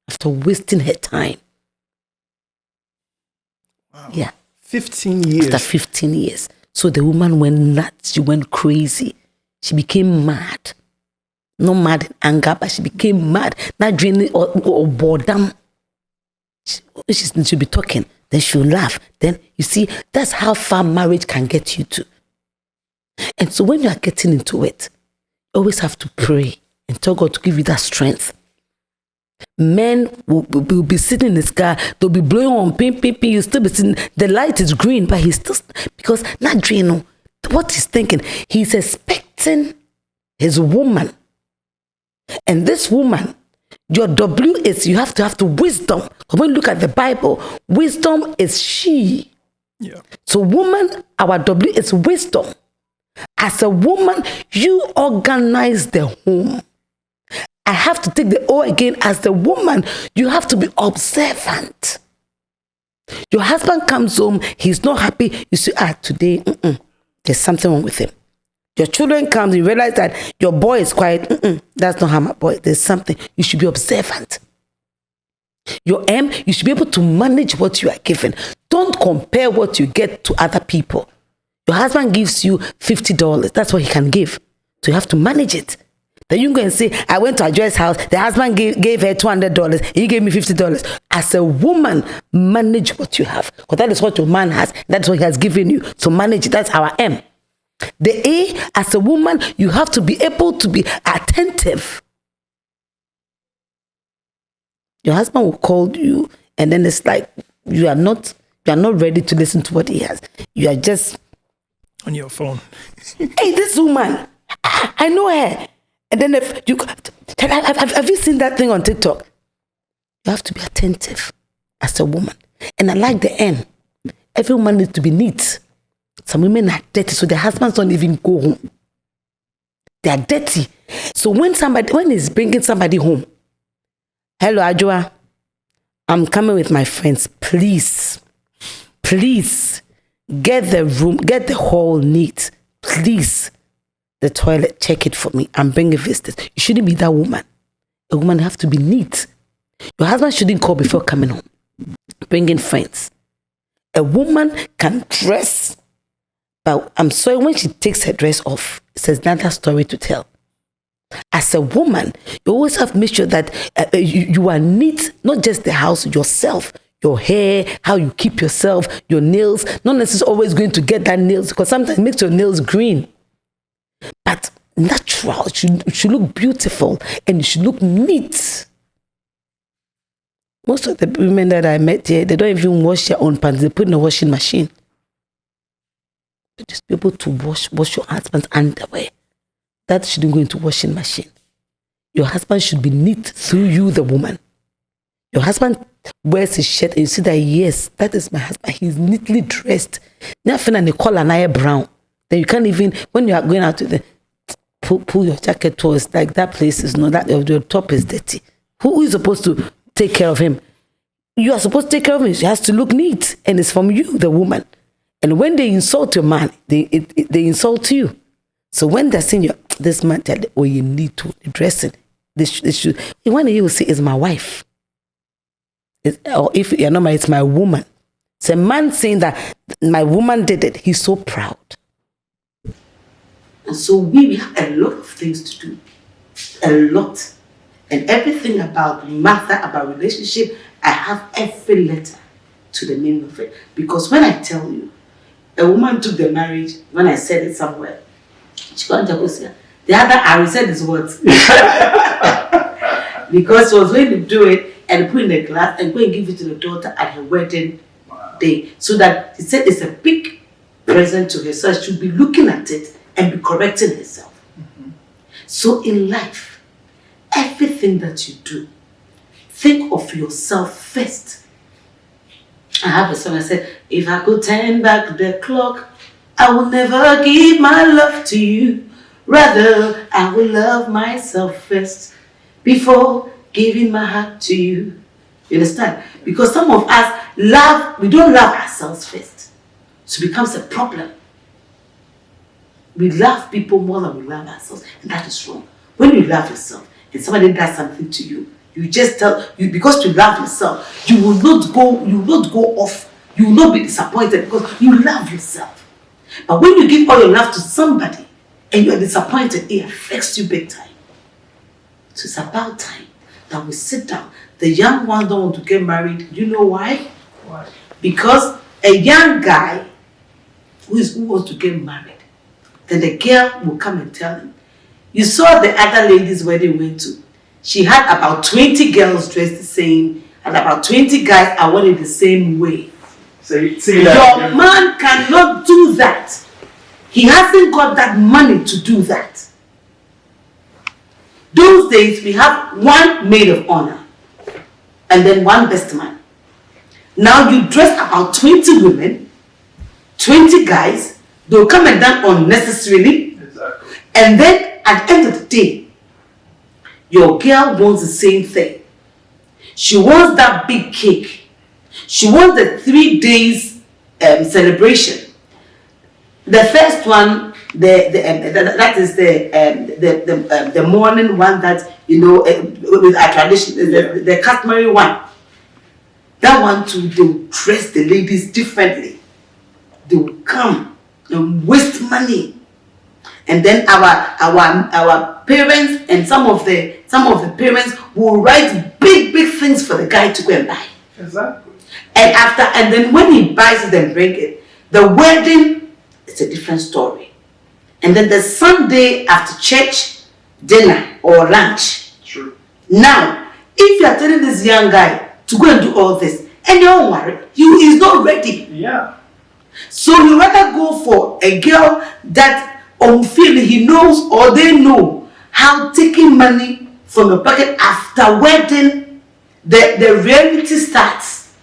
after wasting her time. Wow. Yeah. 15 years. After 15 years. So the woman went nuts. She went crazy. She became mad. Not mad in anger, but she became mad. Not draining or boredom. She'll be talking. Then she'll laugh. Then, you see, that's how far marriage can get you to. And so when you are getting into it, you always have to pray and tell God to give you that strength. Men will be sitting in his car, they'll be blowing on ping, ping, ping. You'll still be sitting, the light is green, but he's still, because not dreaming what he's thinking. He's expecting his woman. And this woman, your W is, you have to have the wisdom. When you look at the Bible, wisdom is she. Yeah. So woman, our W is wisdom. As a woman, you organize the home. I have to take the O again. As the woman, you have to be observant. Your husband comes home, he's not happy. You say, today, there's something wrong with him. Your children come, you realize that your boy is quiet. That's not how my boy, there's something. You should be observant. Your M, you should be able to manage what you are given. Don't compare what you get to other people. Your husband gives you $50. That's what he can give. So you have to manage it. Then you go and say, I went to a Joy's house. The husband gave her $200. He gave me $50. As a woman, manage what you have. Because that is what your man has. That's what he has given you. So manage it. That's our M. The A, as a woman, you have to be able to be attentive. Your husband will call you, and then it's like you are not ready to listen to what he has. You are just on your phone. Hey, this woman, I know her. And then if you have you seen that thing on TikTok? You have to be attentive as a woman. And I like the end. Every woman needs to be neat. Some women are dirty, so their husbands don't even go home. They are dirty. So when he's bringing somebody home, hello, Ajua, I'm coming with my friends. Please, get the hall neat. Please, the toilet, check it for me. I'm bringing visitors. You shouldn't be that woman. A woman have to be neat. Your husband shouldn't call before coming home. Bringing friends. A woman can dress, but I'm sorry, when she takes her dress off, it's another story to tell. As a woman, you always have to make sure that you are neat, not just the house, yourself, your hair, how you keep yourself, your nails. Not necessarily always going to get that nails, because sometimes it makes your nails green. But natural, it should look beautiful and it should look neat. Most of the women that I met here, they don't even wash their own pants. They put in a washing machine. Just be able to wash your husband's underwear. That shouldn't go into washing machine. Your husband should be neat through you, the woman. Your husband wears his shirt and you see that, yes, that is my husband. He's neatly dressed. Nothing and they call an eye brown. Then you can't even, when you are going out to the, pull your jacket towards, like that place is not, that your top is dirty. Who is supposed to take care of him? You are supposed to take care of him. He has to look neat. And it's from you, the woman. And when they insult your man, they insult you. So when they're saying, this man tell you, you need to dress it. This should. One of you will say, it's my wife. Or if you're not married, it's my woman. It's a man saying that my woman did it. He's so proud. And so we have a lot of things to do. A lot. And everything about matter, about relationship, I have every letter to the meaning of it. Because when I tell you, a woman took the marriage, when I said it somewhere, she got into Akosua. The other I said is what? Because she was going to do it and put in the glass and go and give it to the daughter at her wedding day. So that he said it's a big present to her. So she should be looking at it and be correcting herself. Mm-hmm. So in life, everything that you do, think of yourself first. I have a song I said, if I could turn back the clock, I would never give my love to you. Rather, I will love myself first before giving my heart to you. You understand? Because some of us we don't love ourselves first. So it becomes a problem. We love people more than we love ourselves, and that is wrong. When you love yourself and somebody does something to you, you just tell you, because you love yourself, you will not go off, you will not be disappointed because you love yourself. But when you give all your love to somebody and you are disappointed, it affects you big time. So it's about time that we sit down. The young ones don't want to get married. You know why? Why? Because a young guy who wants to get married, then the girl will come and tell him. You saw the other lady's wedding went to. She had about 20 girls dressed the same, and about 20 guys are wearing the same way. See that? Your man cannot do that. He hasn't got that money to do that. Those days we have one maid of honor and then one best man. Now you dress about 20 women, 20 guys, they'll come and dance unnecessarily. Exactly. And then at the end of the day, your girl wants the same thing. She wants that big cake. She wants the 3 days celebration. The first one, that is the morning one that, you know, with our tradition, the customary one. That one too, they will dress the ladies differently. They will come and waste money. And then our parents and some of the parents will write big things for the guy to go and buy. Exactly. And then when he buys it and bring it, the wedding is a different story. And then the Sunday after church, dinner or lunch. True. Now, if you are telling this young guy to go and do all this, and don't worry, he's not ready. Yeah. So you rather go for a girl that feel he knows or they know how taking money from your pocket after wedding, the reality starts.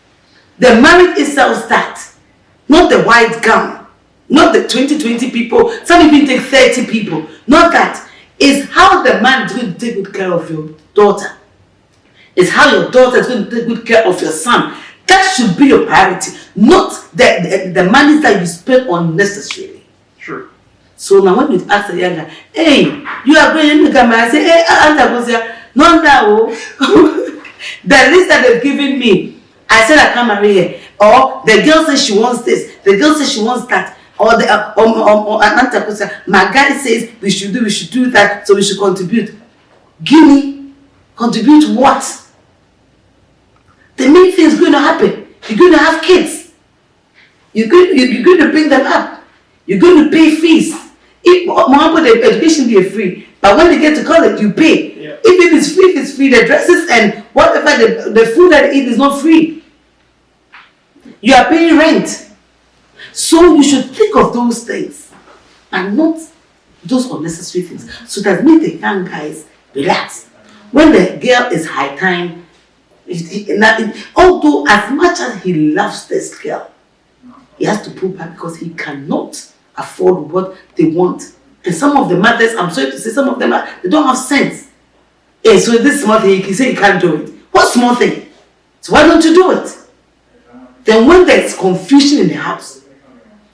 The marriage itself starts. Not the white gown, not the 20 people, some even take 30 people. Not that. It's how the man is going to take good care of your daughter. It's how your daughter is going to take good care of your son. That should be your priority, not the money that you spend unnecessarily. True. So now when you ask the young guy, hey, you are going to come and say, hey, Aunt Akosua, no, now, the list that they've given me, I said I can't marry her. Or the girl says she wants this, the girl says she wants that. Or Aunt Akosua, my guy says we should do that, so we should contribute. Give me, contribute what? The main thing is going to happen. You're going to have kids. You're going to bring them up. You're going to pay fees. If the education be free, but when they get to college, you pay. Yeah. If it's free, the dresses and whatever the food that they eat is not free. You are paying rent. So you should think of those things and not those unnecessary things. So that makes the young guys relax. When the girl is high time, although as much as he loves this girl, he has to pull back because he cannot afford what they want. And some of the mothers, I'm sorry to say, some of them they don't have sense. And so this small thing, he say he can't do it. What small thing? So why don't you do it? Then when there's confusion in the house,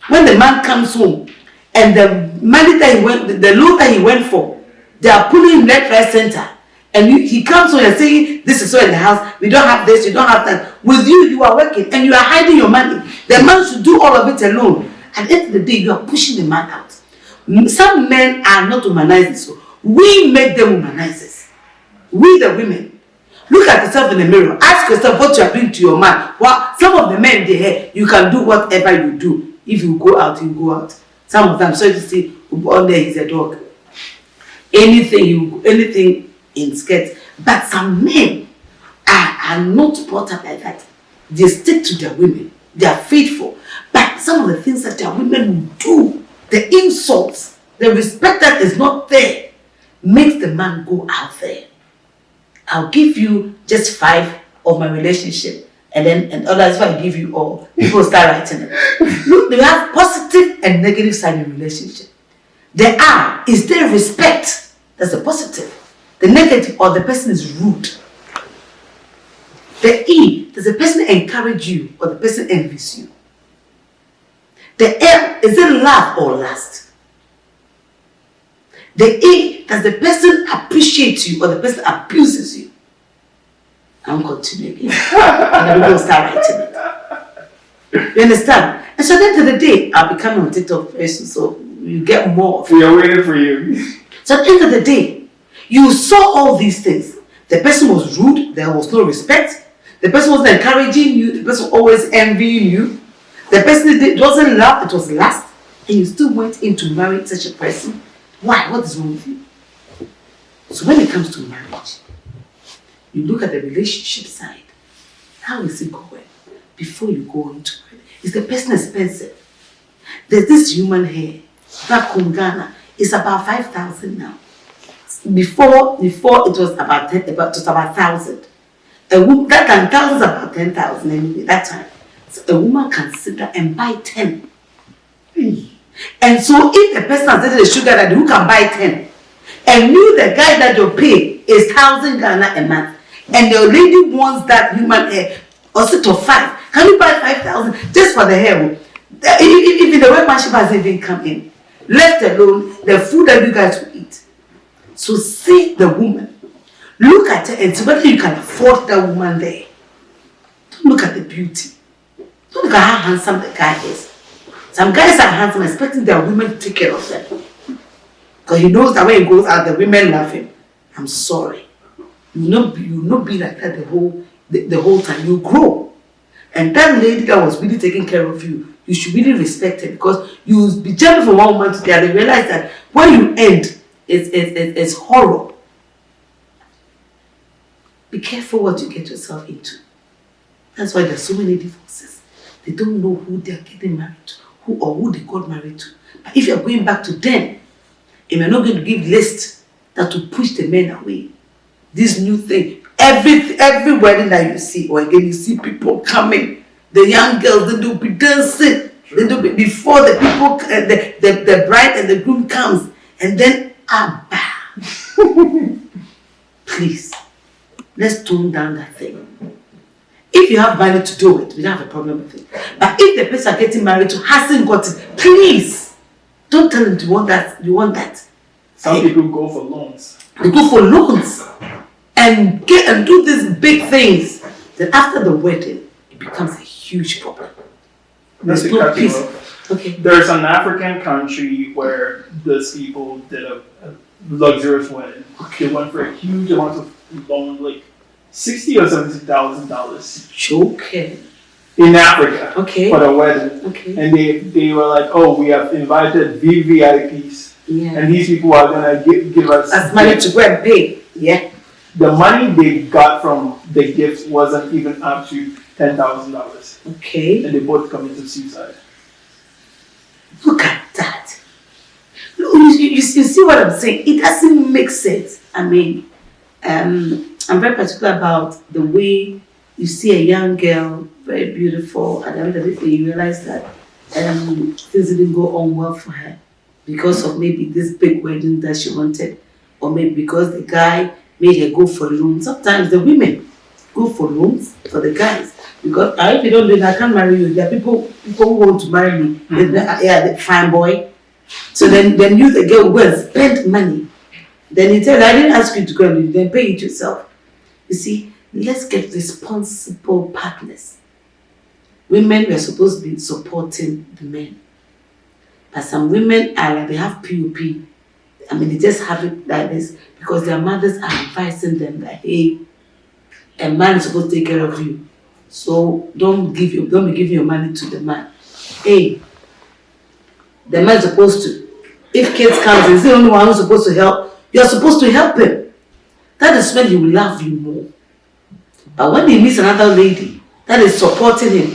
when the man comes home and the money that he went, the loan that he went for, they are pulling him left, right, center. And he comes home and saying, this is so in the house, we don't have this, you don't have that. With you, you are working and you are hiding your money. The man should do all of it alone. At the end of the day, you are pushing the man out. Some men are not humanizers, so we make them humanizers. We the women. Look at yourself in the mirror. Ask yourself what you are doing to your man. Well, some of the men they you can do whatever you do. If you go out, you go out. Some of them, so you see, on there he's a dog. Anything in skirts. But some men are not brought up like that. They stick to their women. They are faithful. But some of the things that their women will do, the insults, the respect that is not there, makes the man go out there. I'll give you just 5 of my relationship, and others, if I give you all, people start writing it. Look, they have positive and negative side in relationship. Is there respect? That's the positive. The negative, or the person is rude. The does the person encourage you or the person envies you? The L, is it love or lust? The A, does the person appreciate you or the person abuses you? I'm continuing again. And then we're going to start writing it. You understand? And so at the end of the day, I'll be coming on TikTok very soon, so you get more. We are waiting for you. So at the end of the day, you saw all these things. The person was rude, there was no respect. The person wasn't encouraging you, the person was always envying you. The person wasn't love, it was lust. And you still went in to marry such a person. Why? What is wrong with you? So when it comes to marriage, you look at the relationship side. How is it going? Before you go into it, is the person expensive? There's this human hair back home in Ghana. It's about 5,000 now. Before it was about 1,000. A woman that time 1,000 is about 10,000 anyway. That time, so a woman can sit down and buy 10. And so if the person has dated a sugar daddy who can buy 10, and you the guy that you pay is 1,000 Ghana a month, and the lady wants that human hair or set of 5, can you buy 5,000 just for the hair? If the workmanship hasn't even come in, left alone the food that you guys will eat. So see the woman, look at her and see whether you can afford that woman there. Don't look at the beauty. Don't look at how handsome the guy is. Some guys are handsome, expecting their women to take care of them. Because he knows that when he goes out, the women love him. I'm sorry. You will not be like that the whole time. You grow. And that lady that was really taking care of you, you should really respect her, because you will be jumping from one woman to the other. You realize that when you end, it's horror. Be careful what you get yourself into. That's why there's so many divorces. They don't know who they're getting married to, who they got married to. But if you're going back to them, and you're not going to give lists that will push the men away. This new thing, every wedding that you see, or again you see people coming, the young girls, then they'll be dancing, then they'll be before the people, the bride and the groom comes, and then Abba. Please, let's tone down that thing. If you have money to do it, we don't have a problem with it. But if the person getting married to hasn't got it, please don't tell them you want that. Some people go for loans. They go for loans and do these big things. Then after the wedding, it becomes a huge problem. There's no peace. Okay. There's an African country where these people did a luxurious wedding. They went for a huge amount of loan, like $60,000 or $70,000. Joking. In Africa. Okay. For the wedding. Okay. And they were like, oh, we have invited VVIPs. Yeah. And these people are gonna give us as money to go and pay. Yeah. The money they got from the gifts wasn't even up to $10,000. Okay. And they both committed suicide. Look at that. You see what I'm saying? It doesn't make sense. I mean, I'm very particular about the way you see a young girl, very beautiful, and at the end of the day you realize that things didn't go on well for her because of maybe this big wedding that she wanted, or maybe because the guy made her go for loans. Sometimes the women go for loans for the guys, because if you don't do it, I can't marry you. There are people who want to marry me. The fine boy. So then you, the girl, go and spend money. Then you tell her, I didn't ask you to go and do it, then pay it yourself. You see, let's get responsible partners. Women were supposed to be supporting the men. But some women are like, they have POP. I mean, they just have it like this because their mothers are advising them that, hey, a man is supposed to take care of you. So don't be giving your money to the man. Hey, the man is supposed to, if kids come, he's the only one who's supposed to help. You're supposed to help him. That is when he will love you more. But when he meets another lady that is supporting him,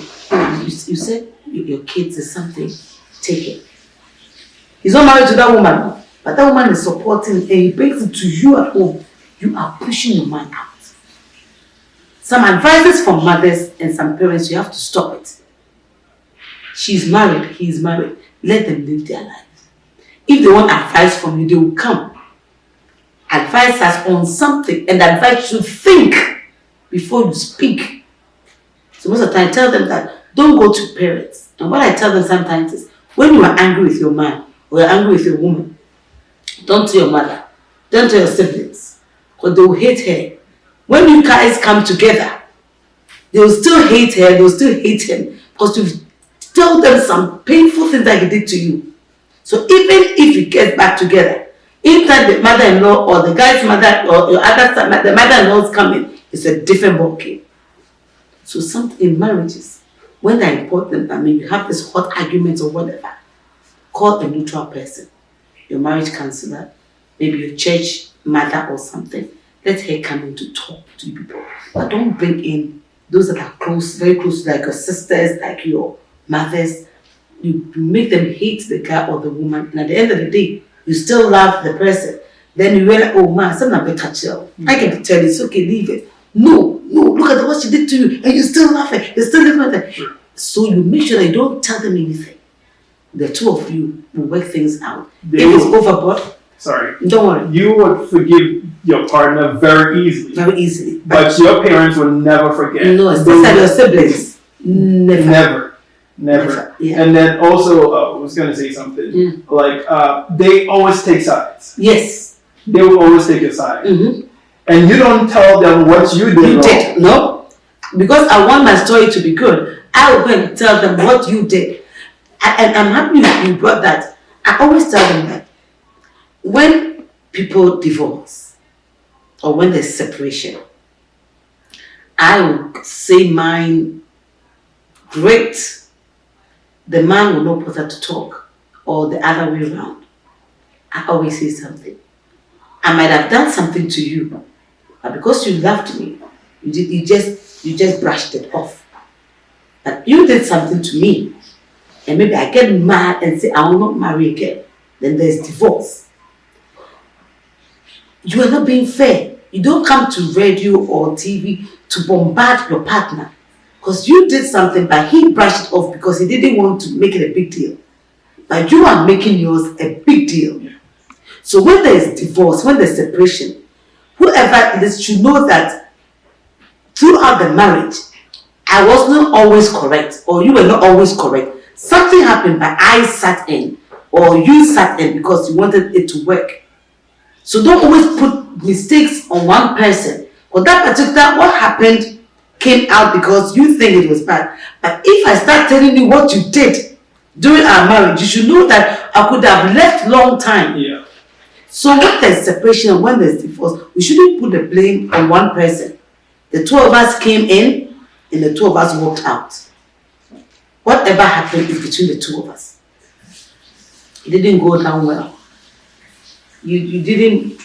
you said your kids is something, take it. He's not married to that woman, but that woman is supporting him and he brings it to you at home. You are pushing your man out. Some advices from mothers and some parents, you have to stop it. She's married, he's married. Let them live their lives. If they want advice from you, they will come. Advise us on something, and advise you think before you speak. So most of the time, tell them that don't go to parents. And what I tell them sometimes is, when you are angry with your man or you're angry with your woman, don't tell your mother, don't tell your siblings, because they will hate her. When you guys come together, they will still hate her, they will still hate him, because you've told them some painful things that he did to you. So even if you get back together, anytime the mother-in-law or the guy's mother or your other side, the mother-in-law is coming, it's a different ballgame. So something in marriages, when they're important, I mean, you have this hot argument or whatever, call a neutral person, your marriage counselor, maybe your church mother or something. Let her come in to talk to you people. But don't bring in those that are close, very close, like your sisters, like your mothers. You make them hate the guy or the woman, and at the end of the day, you still love the person. Then you realize, oh man, something a bit touchy. I can tell you, it's okay, leave it. No, look at what she did to you, and you still love her, you still live with her. So you make sure that you don't tell them anything. The two of you will work things out. If it's overboard, don't worry. You would forgive your partner very easily. Very easily. But your parents will never forget. No, especially your siblings. Never. Yeah. And then also, I was going to say something. Like, they always take sides. Yes. They will always take a side. Mm-hmm. And you don't tell them what you did wrong. No. Because I want my story to be good, I will go and tell them what you did. And I'm happy you brought that. I always tell them that when people divorce or when there's separation, I will say mine, great. The man will not bother to talk, or the other way around. I always say something. I might have done something to you, but because you loved me, you just brushed it off. But you did something to me, and maybe I get mad and say I will not marry again. Then there's divorce. You are not being fair. You don't come to radio or TV to bombard your partner. Because you did something, but he brushed it off because he didn't want to make it a big deal. But you are making yours a big deal. So when there is divorce, when there's separation, whoever it is should know that throughout the marriage, I was not always correct, or you were not always correct. Something happened, but I sat in, or you sat in because you wanted it to work. So don't always put mistakes on one person. Or that particular, what happened came out because you think it was bad. But if I start telling you what you did during our marriage, you should know that I could have left long time. Yeah. So when there's separation and when there's divorce, we shouldn't put the blame on one person. The two of us came in and the two of us walked out. Whatever happened is between the two of us. It didn't go down well. You didn't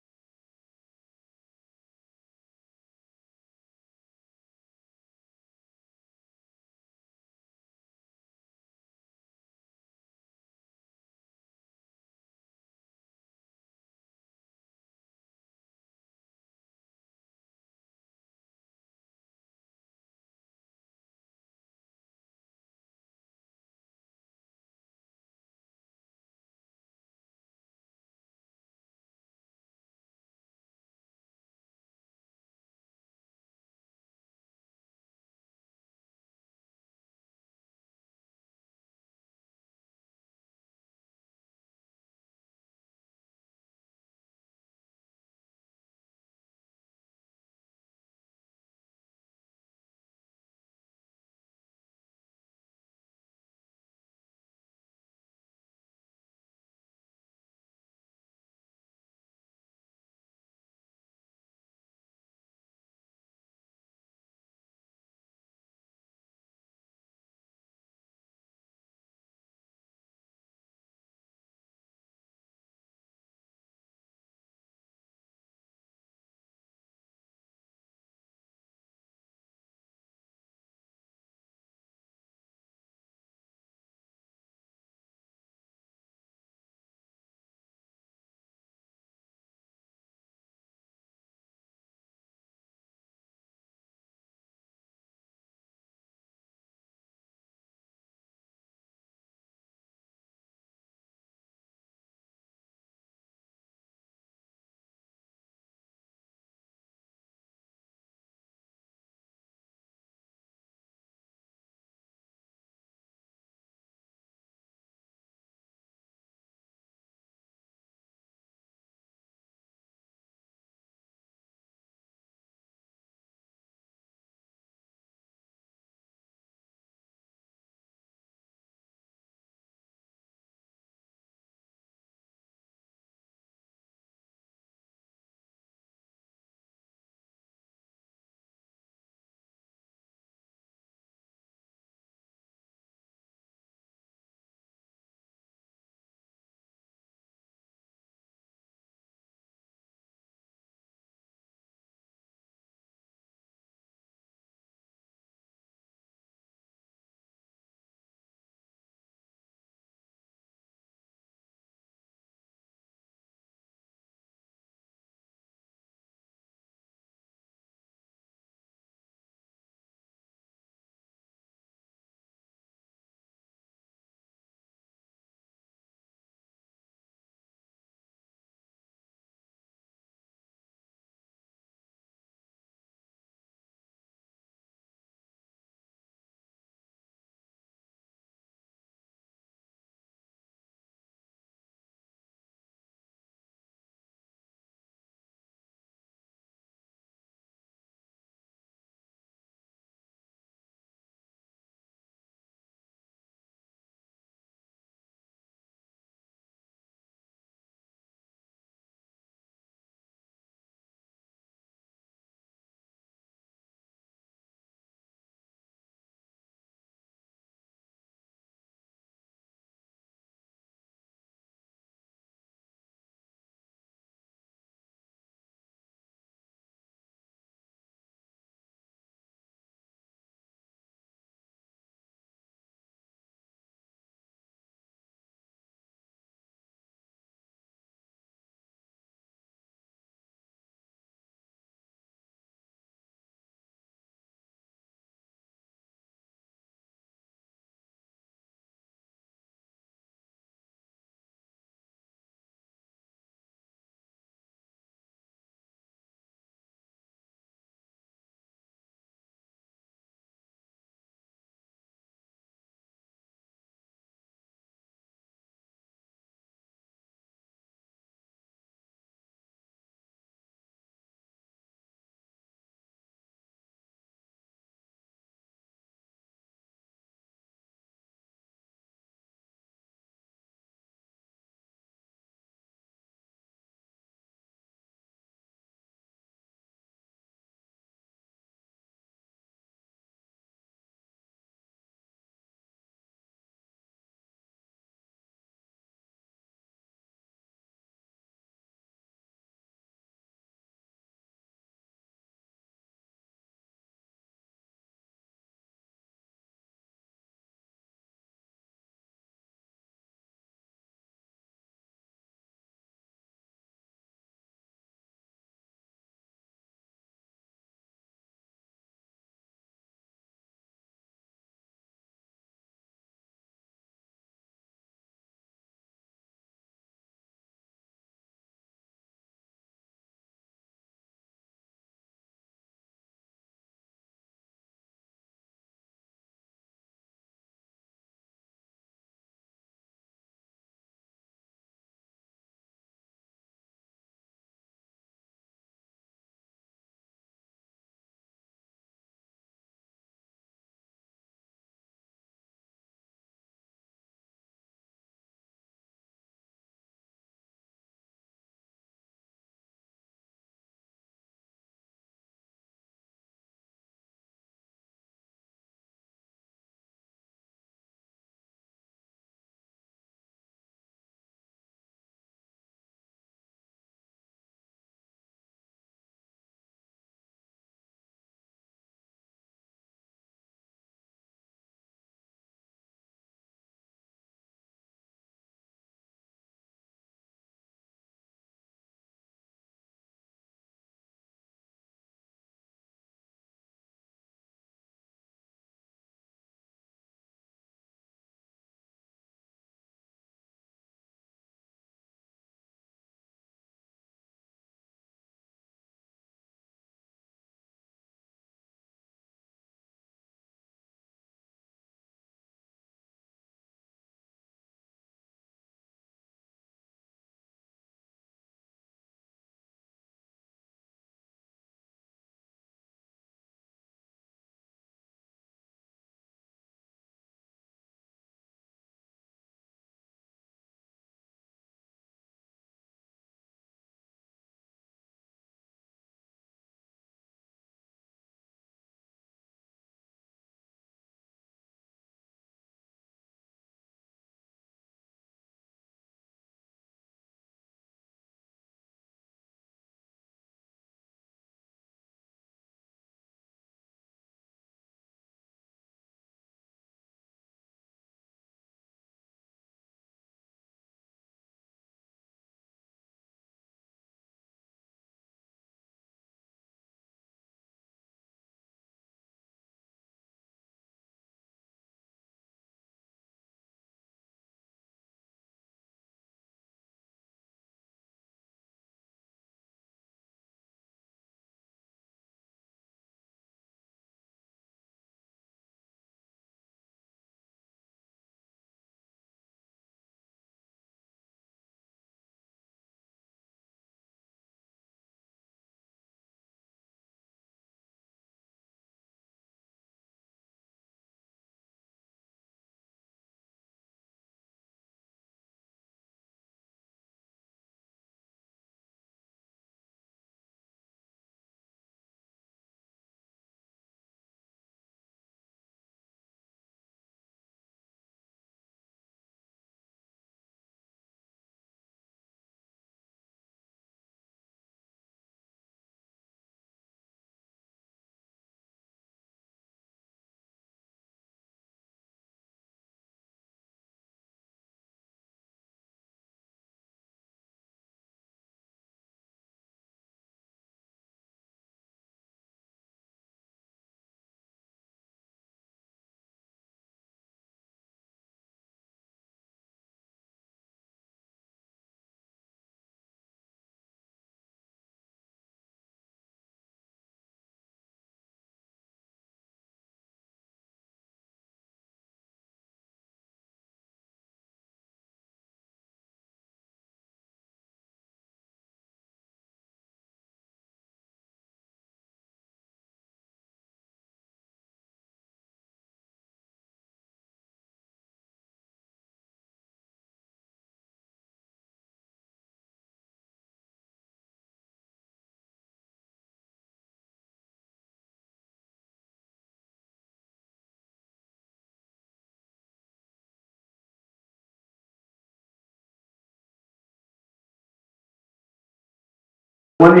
When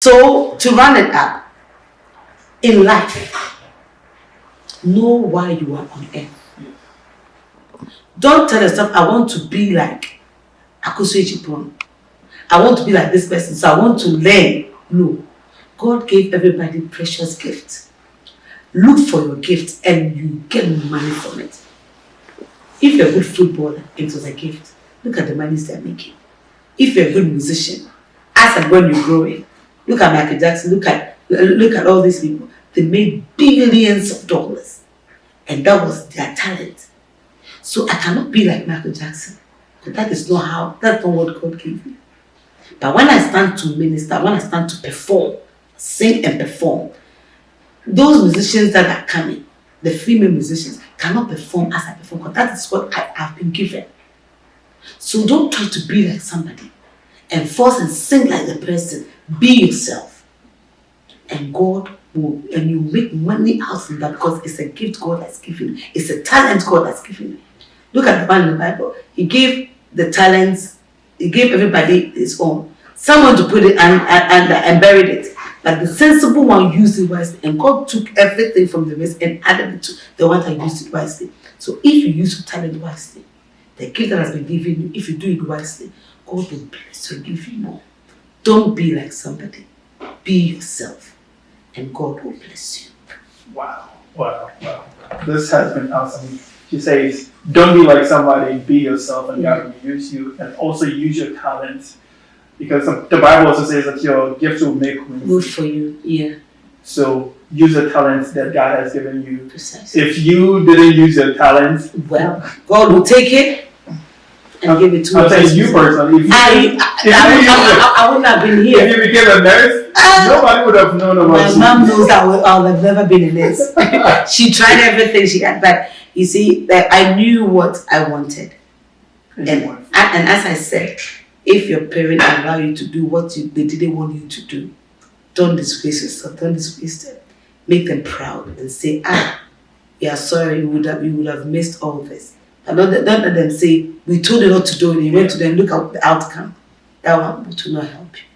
So, to run it up, in life, know why you are on earth. Don't tell yourself, I want to be like Akosua Agyapong. I want to be like this person, so I want to learn. No. God gave everybody precious gifts. Look for your gift and you get money from it. If you're a good footballer, it was a gift. Look at the money they're making. If you're a good musician, as and when you're growing, look at Michael Jackson, look at all these people. They made billions of dollars. And that was their talent. So I cannot be like Michael Jackson. But that's not what God gave me. But when I stand to minister, when I stand to perform, sing and perform, those musicians that are coming, the female musicians, cannot perform as I perform, because that is what I have been given. So don't try to be like somebody and force and sing like the person. Be yourself. And God will, and you make money out from that, because it's a gift God has given you. It's a talent God has given you. Look at the man in the Bible. He gave the talents, he gave everybody his own. Someone to put it and buried it. But the sensible one used it wisely. And God took everything from the rest and added it to the one that used it wisely. So if you use your talent wisely, the gift that has been given you, if you do it wisely, God will bless you and give you more. Don't be like somebody. Be yourself. And God will bless you. Wow. This has been awesome. She says, don't be like somebody, be yourself, and God will use you, and also use your talents. Because the Bible also says that your gift will make room good for you. Yeah. So use the talents that God has given you. Precisely. If you didn't use your talents, well, God will take it and give it to I'm saying you personally. I wouldn't have been here. If you became a nurse, nobody would have known about you. My mom knows that I'll have never been a nurse. She tried everything she had, but you see, that I knew what I wanted. And as I said, if your parents allow you to do what they didn't want you to do, don't disgrace yourself, don't disgrace them. Make them proud and say, we are sorry, you would have missed all this. And don't let them say, we told you not to do it, you went to them, look at the outcome. That one will not help you.